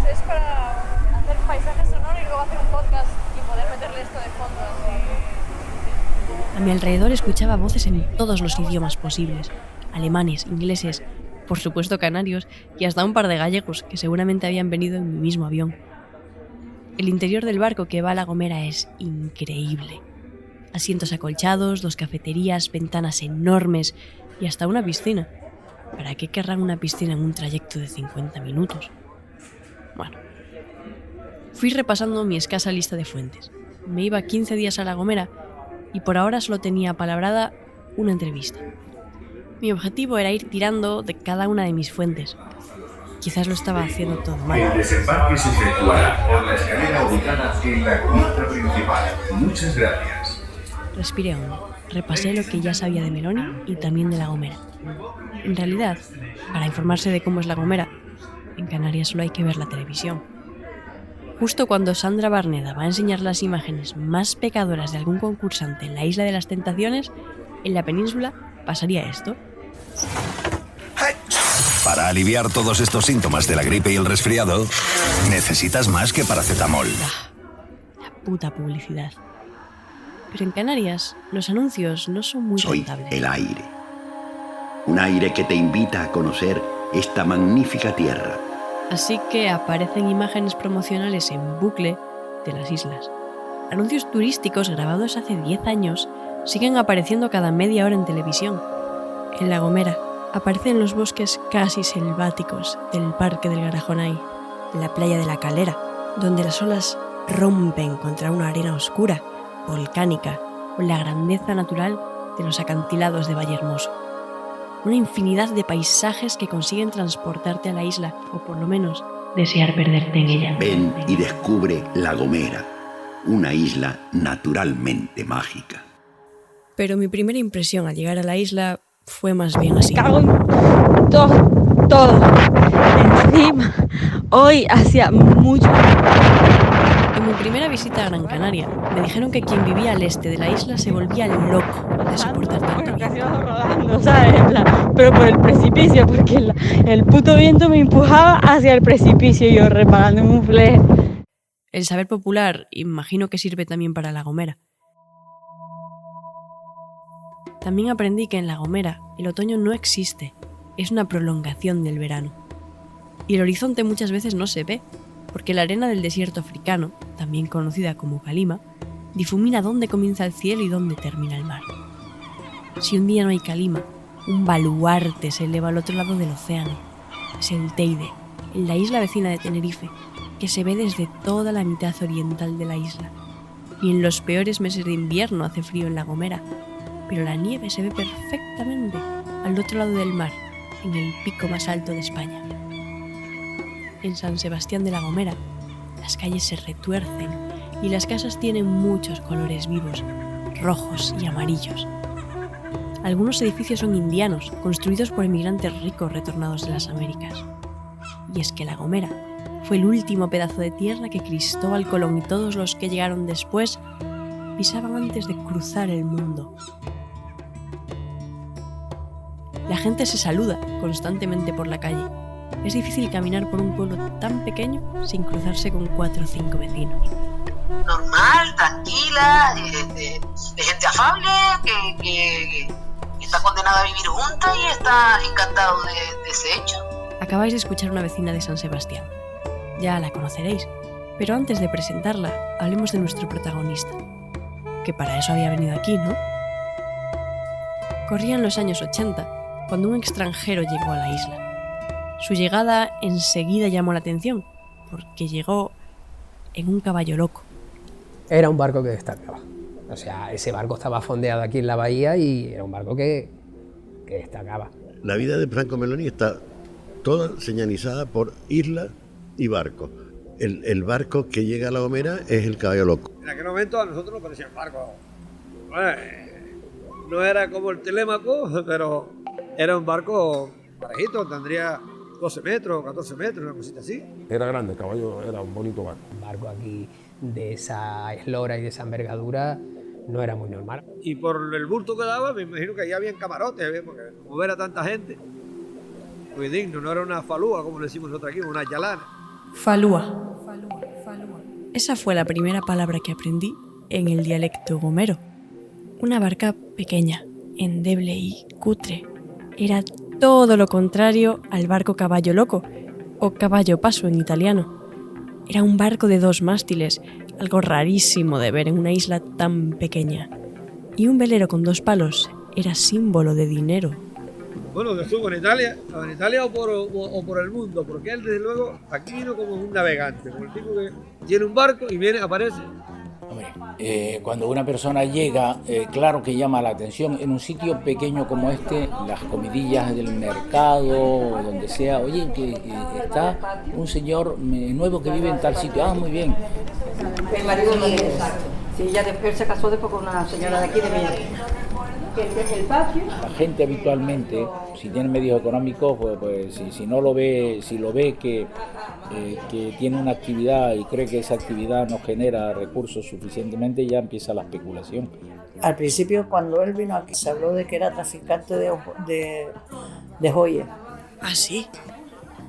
Es para hacer paisajes sonoros y luego hacer un podcast y poder meterle esto de fondo. A mi alrededor escuchaba voces en todos los idiomas posibles, alemanes, ingleses, por supuesto canarios y hasta un par de gallegos que seguramente habían venido en mi mismo avión. El interior del barco que va a La Gomera es increíble. Asientos acolchados, 2 cafeterías, ventanas enormes y hasta una piscina. ¿Para qué querrán una piscina en un trayecto de 50 minutos? Bueno, fui repasando mi escasa lista de fuentes. Me iba 15 días a La Gomera y por ahora solo tenía apalabrada una entrevista. Mi objetivo era ir tirando de cada una de mis fuentes. Quizás lo estaba haciendo todo mal. El desembarque se efectuará por la escalera ubicada en la cubierta principal. Muchas gracias. Respiré hondo. Repasé lo que ya sabía de Meloni y también de La Gomera. En realidad, para informarse de cómo es La Gomera, en Canarias solo hay que ver la televisión. Justo cuando Sandra Barneda va a enseñar las imágenes más pecadoras de algún concursante en la Isla de las Tentaciones, en la península pasaría esto. Para aliviar todos estos síntomas de la gripe y el resfriado, necesitas más que paracetamol. La puta publicidad. Pero en Canarias, los anuncios no son muy rentables. Soy el aire. Un aire que te invita a conocer esta magnífica tierra. Así que aparecen imágenes promocionales en bucle de las islas. Anuncios turísticos grabados hace 10 años siguen apareciendo cada media hora en televisión. En La Gomera aparecen los bosques casi selváticos del Parque del Garajonay, la playa de La Calera, donde las olas rompen contra una arena oscura, volcánica, o la grandeza natural de los acantilados de Vallehermoso. Una infinidad de paisajes que consiguen transportarte a la isla, o por lo menos desear perderte en ella. Ven y descubre La Gomera, una isla naturalmente mágica. Pero mi primera impresión al llegar a la isla fue más bien así. Me cago en todo. Encima, hoy hacía mucho. En mi primera visita a Gran Canaria, me dijeron que quien vivía al este de la isla se volvía loco de soportar tanto viento. Casi bajo rodando, ¿sabes? En plan, pero por el precipicio, porque el puto viento me empujaba hacia el precipicio y yo reparando en un fleje. El saber popular imagino que sirve también para La Gomera. También aprendí que en La Gomera el otoño no existe, es una prolongación del verano. Y el horizonte muchas veces no se ve, porque la arena del desierto africano, también conocida como calima, difumina dónde comienza el cielo y dónde termina el mar. Si un día no hay calima, un baluarte se eleva al otro lado del océano. Es el Teide, en la isla vecina de Tenerife, que se ve desde toda la mitad oriental de la isla. Y en los peores meses de invierno hace frío en La Gomera, pero la nieve se ve perfectamente al otro lado del mar, en el pico más alto de España. En San Sebastián de La Gomera, las calles se retuercen y las casas tienen muchos colores vivos, rojos y amarillos. Algunos edificios son indianos, construidos por emigrantes ricos retornados de las Américas. Y es que La Gomera fue el último pedazo de tierra que Cristóbal Colón y todos los que llegaron después pisaban antes de cruzar el mundo. La gente se saluda constantemente por la calle. Es difícil caminar por un pueblo tan pequeño sin cruzarse con 4 o 5 vecinos. Normal, tranquila, de gente afable, que está condenada a vivir junta y está encantado de ese hecho. Acabáis de escuchar a una vecina de San Sebastián. Ya la conoceréis, pero antes de presentarla, hablemos de nuestro protagonista, que para eso había venido aquí, ¿no? Corrían los años 80, cuando un extranjero llegó a la isla. Su llegada enseguida llamó la atención, porque llegó en un caballo loco. Era un barco que destacaba. O sea, ese barco estaba fondeado aquí en la bahía y era un barco que destacaba. La vida de Franco Meloni está toda señalizada por isla y barco. El barco que llega a La Gomera es el caballo loco. En aquel momento a nosotros nos parecía un barco. No era como el Telémaco, pero era un barco parejito, tendría 12 metros, 14 metros, una cosita así. Era grande, el caballo era un bonito barco. Un barco aquí de esa eslora y de esa envergadura no era muy normal. Y por el bulto que daba, me imagino que ahí había camarotes, porque mover a tanta gente, muy digno, no era una falúa, como le decimos nosotros aquí, una yalana. Falúa. Esa fue la primera palabra que aprendí en el dialecto gomero. Una barca pequeña, endeble y cutre. Era todo lo contrario al barco caballo loco, o caballo paso en italiano. Era un barco de 2 mástiles, algo rarísimo de ver en una isla tan pequeña. Y un velero con 2 palos era símbolo de dinero. Bueno, que estuvo en Italia o por el mundo, porque él desde luego aquí vino como un navegante, como el tipo que tiene un barco y viene, aparece. Hombre, cuando una persona llega, claro que llama la atención. En un sitio pequeño como este, las comidillas del mercado, donde sea, oye, que está un señor nuevo que vive en tal sitio. Ah, muy bien. El marido no es exacto. Sí, ella después se casó después con una señora de aquí de Miguel. La gente habitualmente, si tiene medios económicos, pues si no lo ve, si lo ve que tiene una actividad y cree que esa actividad no genera recursos suficientemente, ya empieza la especulación. Al principio, cuando él vino aquí, se habló de que era traficante de joyas. ¿Ah, sí?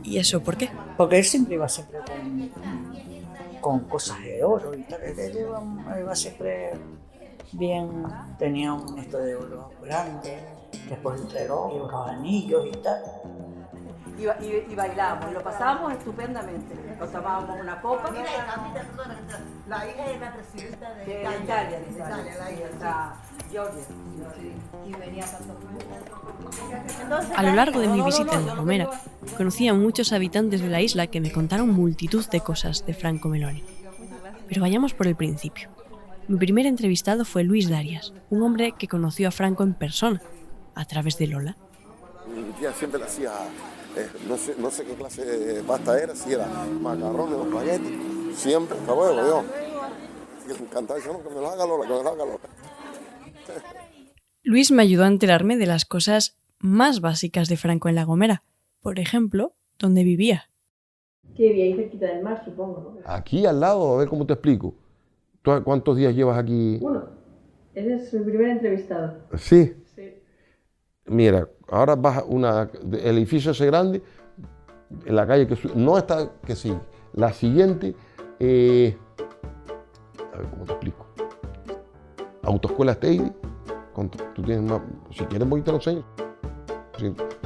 ¿Y eso por qué? Porque él siempre iba con cosas de oro y tal. Él iba siempre bien, tenía un esto de oro grande, después el reloj y unos anillos y tal. Y bailábamos, lo pasábamos estupendamente. Nos tomábamos una copa. Mira, la hija es la presidenta de Italia, la hija Georgia. Y venía A lo largo de mi visita en La Gomera, conocí a muchos habitantes de la isla que me contaron multitud de cosas de Franco Meloni. Pero vayamos por el principio. Mi primer entrevistado fue Luis Darias, un hombre que conoció a Franco en persona, a través de Lola. Mi tía siempre le hacía, no sé qué clase de pasta era, si era macarrones o espaguetis, siempre, hasta luego, yo. Le encantaba, dice, no, que me lo haga Lola, que me lo haga Lola. Luis me ayudó a enterarme de las cosas más básicas de Franco en La Gomera. Por ejemplo, dónde vivía. Que vivía ahí cerquita del mar, supongo. Aquí al lado, a ver cómo te explico. ¿Cuántos días llevas aquí? Uno. Ese es mi primer entrevistado. ¿Sí? Sí. Mira, ahora vas a el edificio ese grande, en la calle que no está, que sí. La siguiente, a ver cómo te explico. Autoescuela Steady, tú tienes más, si quieres voy y te lo enseño.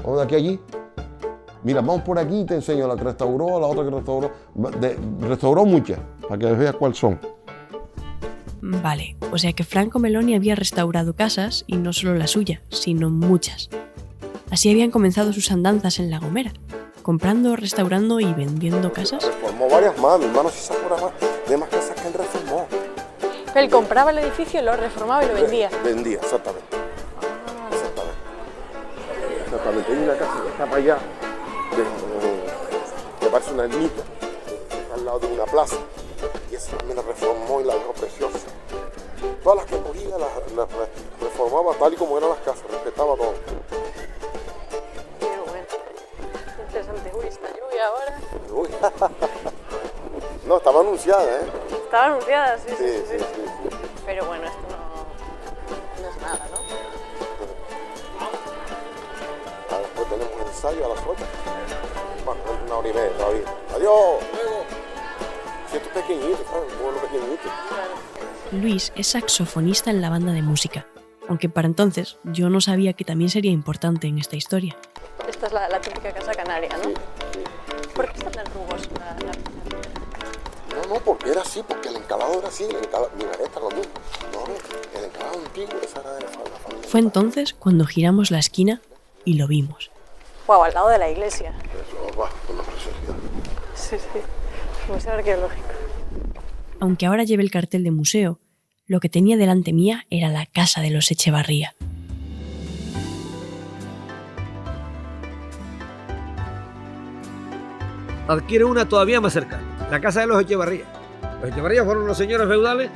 Vamos de aquí a allí. Mira, vamos por aquí y te enseño la que restauró, la otra que restauró. Restauró muchas, para que veas cuáles son. Vale, o sea que Franco Meloni había restaurado casas, y no solo la suya, sino muchas. Así habían comenzado sus andanzas en La Gomera, comprando, restaurando y vendiendo casas. Reformó varias más, mi hermano se sacó de más casas que él reformó. Él compraba el edificio, lo reformaba y lo vendía. Vendía, exactamente. Exactamente. Hay una casa que está para allá, que parece una ermita, al lado de una plaza. Y esa también la reformó y la dejó preciosa. Todas las que cogía las reformaba tal y como eran las casas, respetaba todo. Qué bueno. Interesante. Uy, esta lluvia ahora. Uy. No, estaba anunciada, ¿eh? Estaba anunciada, sí. Sí. Pero bueno, esto no es nada, ¿no? Después tenemos el ensayo a las 8. Bueno, una hora y media todavía. ¡Adiós! Si esto es pequeñito, ¿sabes? Un pueblo pequeñito. Luis es saxofonista en la banda de música, aunque para entonces yo no sabía que también sería importante en esta historia. Esta es la típica casa canaria, ¿no? ¿Por qué está tan rugosa la No, porque era así, porque el encalado era así, mira, esta es lo mismo. No, el encalado antiguo, esa era de la familia. Fue entonces cuando giramos la esquina y lo vimos. Wow, al lado de la iglesia. Eso va, con la preciosidad. Sí, museo arqueológico. Aunque ahora lleve el cartel de museo, lo que tenía delante mía era la casa de los Echevarría. Adquiere una todavía más cercana, la casa de los Echevarría. Los Echevarría fueron los señores feudales,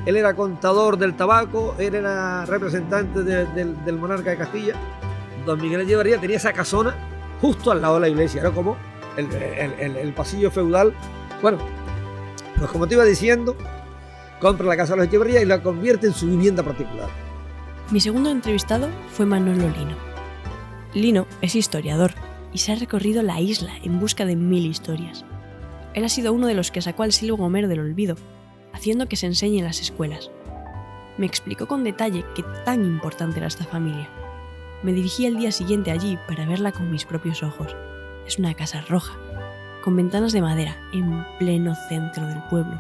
él era contador del tabaco, él era representante del monarca de Castilla. Don Miguel Echevarría tenía esa casona justo al lado de la iglesia, era como el pasillo feudal. Bueno, pues como te iba diciendo, compra la casa de los Echevarría y la convierte en su vivienda particular. Mi segundo entrevistado fue Manolo Lino. Lino es historiador y se ha recorrido la isla en busca de 1000 historias. Él ha sido uno de los que sacó al Silvo Gomer del olvido, haciendo que se enseñe en las escuelas. Me explicó con detalle qué tan importante era esta familia. Me dirigí al día siguiente allí para verla con mis propios ojos. Es una casa roja, con ventanas de madera, en pleno centro del pueblo.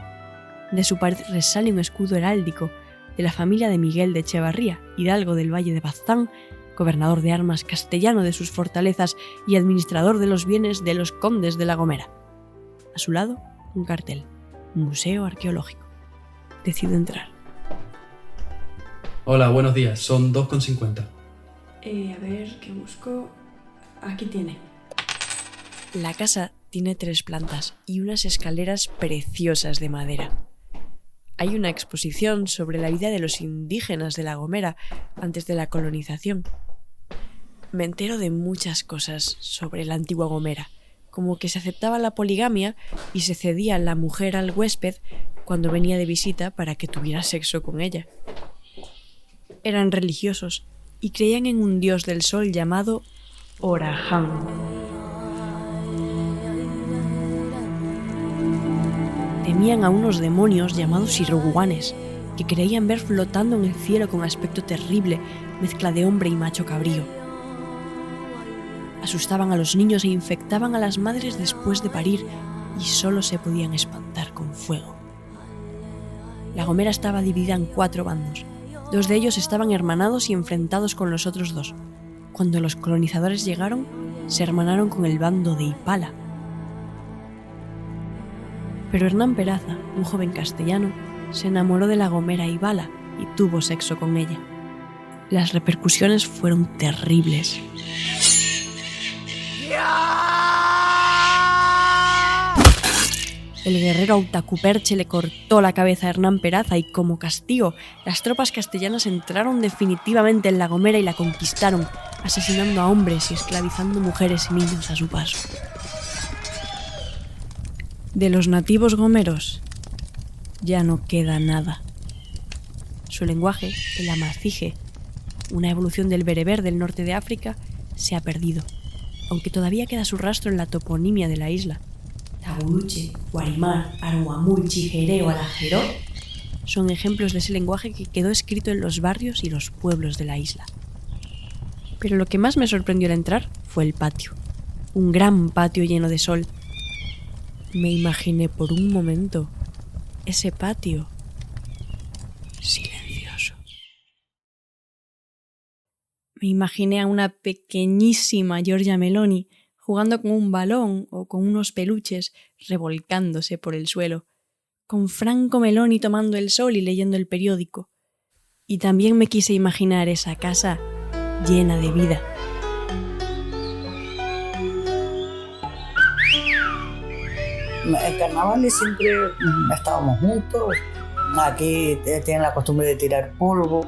De su pared resale un escudo heráldico de la familia de Miguel de Echevarría, hidalgo del Valle de Baztán, gobernador de armas castellano de sus fortalezas y administrador de los bienes de los condes de La Gomera. A su lado, un cartel, Museo Arqueológico. Decido entrar. Hola, buenos días, son 2,50. A ver, ¿qué busco? Aquí tiene. La casa tiene 3 plantas y unas escaleras preciosas de madera. Hay una exposición sobre la vida de los indígenas de La Gomera antes de la colonización. Me entero de muchas cosas sobre la antigua Gomera, como que se aceptaba la poligamia y se cedía la mujer al huésped cuando venía de visita para que tuviera sexo con ella. Eran religiosos y creían en un dios del sol llamado Orahán. Temían a unos demonios llamados irruguanes, que creían ver flotando en el cielo con aspecto terrible, mezcla de hombre y macho cabrío. Asustaban a los niños e infectaban a las madres después de parir, y solo se podían espantar con fuego. La Gomera estaba dividida en 4 bandos. 2 de ellos estaban hermanados y enfrentados con los otros 2. Cuando los colonizadores llegaron, se hermanaron con el bando de Ipala. Pero Hernán Peraza, un joven castellano, se enamoró de la Gomera Ibala y tuvo sexo con ella. Las repercusiones fueron terribles. El guerrero Autacuperche le cortó la cabeza a Hernán Peraza y como castigo, las tropas castellanas entraron definitivamente en La Gomera y la conquistaron, asesinando a hombres y esclavizando mujeres y niños a su paso. De los nativos gomeros ya no queda nada. Su lenguaje, el amacije, una evolución del bereber del norte de África, se ha perdido, aunque todavía queda su rastro en la toponimia de la isla. Taguruche, Guarimar, Aruamulchi, Jereo, Alajero son ejemplos de ese lenguaje que quedó escrito en los barrios y los pueblos de la isla. Pero lo que más me sorprendió al entrar fue el patio. Un gran patio lleno de sol. Me imaginé por un momento ese patio silencioso. Me imaginé a una pequeñísima Giorgia Meloni jugando con un balón o con unos peluches, revolcándose por el suelo, con Franco Meloni tomando el sol y leyendo el periódico. Y también me quise imaginar esa casa llena de vida. En carnavales siempre estábamos juntos. Aquí tienen la costumbre de tirar polvo.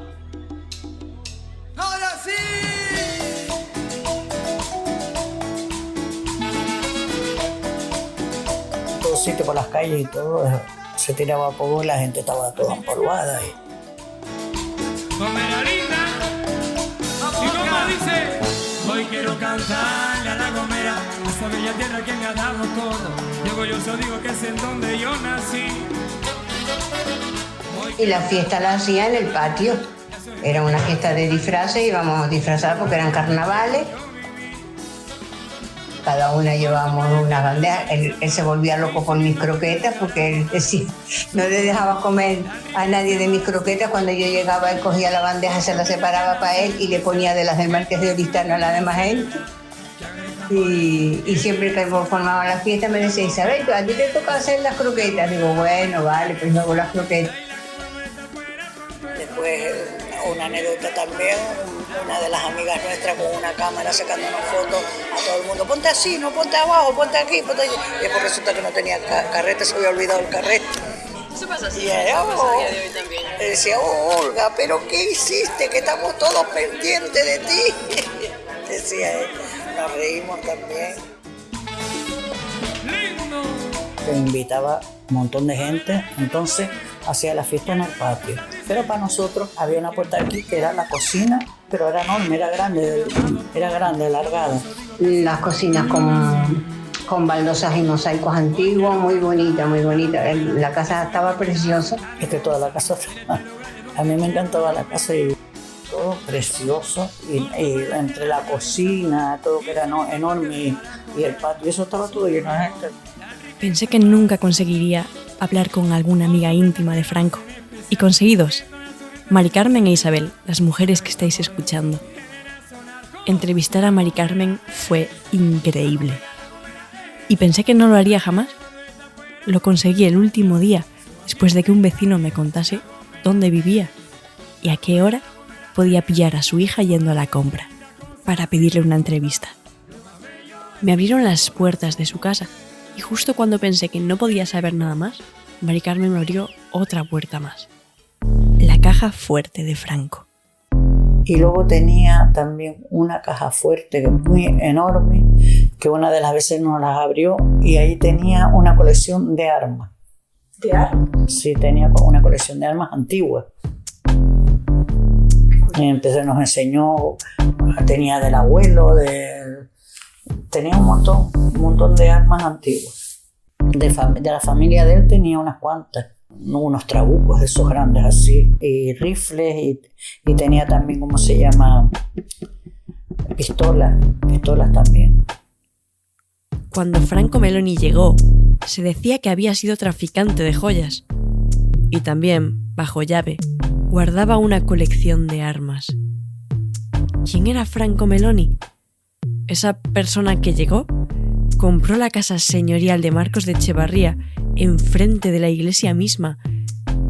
Sitio por las calles y todo, se tiraba polvo y la gente estaba toda empolvada. Hoy quiero cantarle a la Gomera, a esa bella tierra que me ha dado todo. Yo orgulloso digo que es en donde yo nací. Y la fiesta la hacía en el patio. Era una fiesta de disfraces, íbamos disfrazados porque eran carnavales. Cada una llevábamos una bandeja. Él se volvía loco por mis croquetas porque él decía, no le dejaba comer a nadie de mis croquetas. Cuando yo llegaba, él cogía la bandeja, se la separaba para él y le ponía de las del Marqués de Oristano a la demás gente. Y siempre que formaba la fiesta me decía, Isabel, a ti te toca hacer las croquetas. Digo, bueno, vale, pues yo hago las croquetas. Después, una anécdota también, una de las amigas nuestras con una cámara sacándonos fotos a todo el mundo. Ponte así, no ponte abajo, ponte aquí, ponte allí. Y después resulta que no tenía carrete, se había olvidado el carrete. Eso pasa así. Y ella, decía, Olga, ¿pero qué hiciste? Que estamos todos pendientes de ti. Decía él. Nos reímos también. Se invitaba un montón de gente, entonces hacía la fiesta en el patio. Pero para nosotros había una puerta aquí que era la cocina, pero era enorme, era grande, alargada. Las cocinas con baldosas y mosaicos antiguos, muy bonita, muy bonita. La casa estaba preciosa. Es que toda la casa, a mí me encantaba la casa y todo precioso. Y entre la cocina, todo que era enorme y el patio, eso estaba todo lleno de gente. Pensé que nunca conseguiría hablar con alguna amiga íntima de Franco. Y conseguí dos. Mari Carmen e Isabel, las mujeres que estáis escuchando. Entrevistar a Mari Carmen fue increíble. Y pensé que no lo haría jamás. Lo conseguí el último día, después de que un vecino me contase dónde vivía y a qué hora podía pillar a su hija yendo a la compra, para pedirle una entrevista. Me abrieron las puertas de su casa y justo cuando pensé que no podía saber nada más, Mari Carmen me abrió otra puerta más. La caja fuerte de Franco. Y luego tenía también una caja fuerte muy enorme, que una de las veces nos las abrió y ahí tenía una colección de armas. ¿De armas? Sí, tenía una colección de armas antiguas. Y entonces nos enseñó, tenía del abuelo, tenía un montón de armas antiguas. De la familia de él tenía unas cuantas. Unos trabucos de esos grandes así, y rifles, y tenía también, ¿cómo se llama? Pistolas también. Cuando Franco Meloni llegó, se decía que había sido traficante de joyas. Y también, bajo llave, guardaba una colección de armas. ¿Quién era Franco Meloni? Esa persona que llegó, compró la casa señorial de Marcos de Echevarría enfrente de la iglesia misma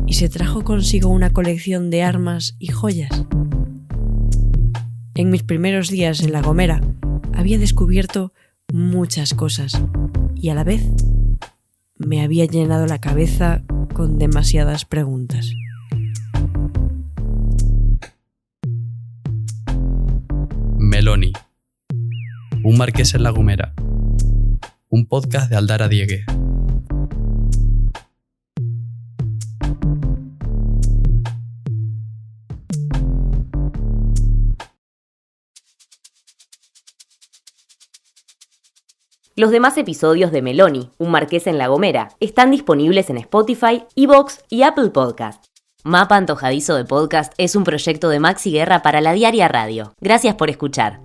y se trajo consigo una colección de armas y joyas. En mis primeros días en La Gomera había descubierto muchas cosas y a la vez me había llenado la cabeza con demasiadas preguntas. Meloni, un marqués en La Gomera, un podcast de Aldara Diegue. Los demás episodios de Meloni, un marqués en La Gomera, están disponibles en Spotify, iVoox y Apple Podcast. Mapa Antojadizo de Podcast es un proyecto de Maxi Guerra para La Diaria Radio. Gracias por escuchar.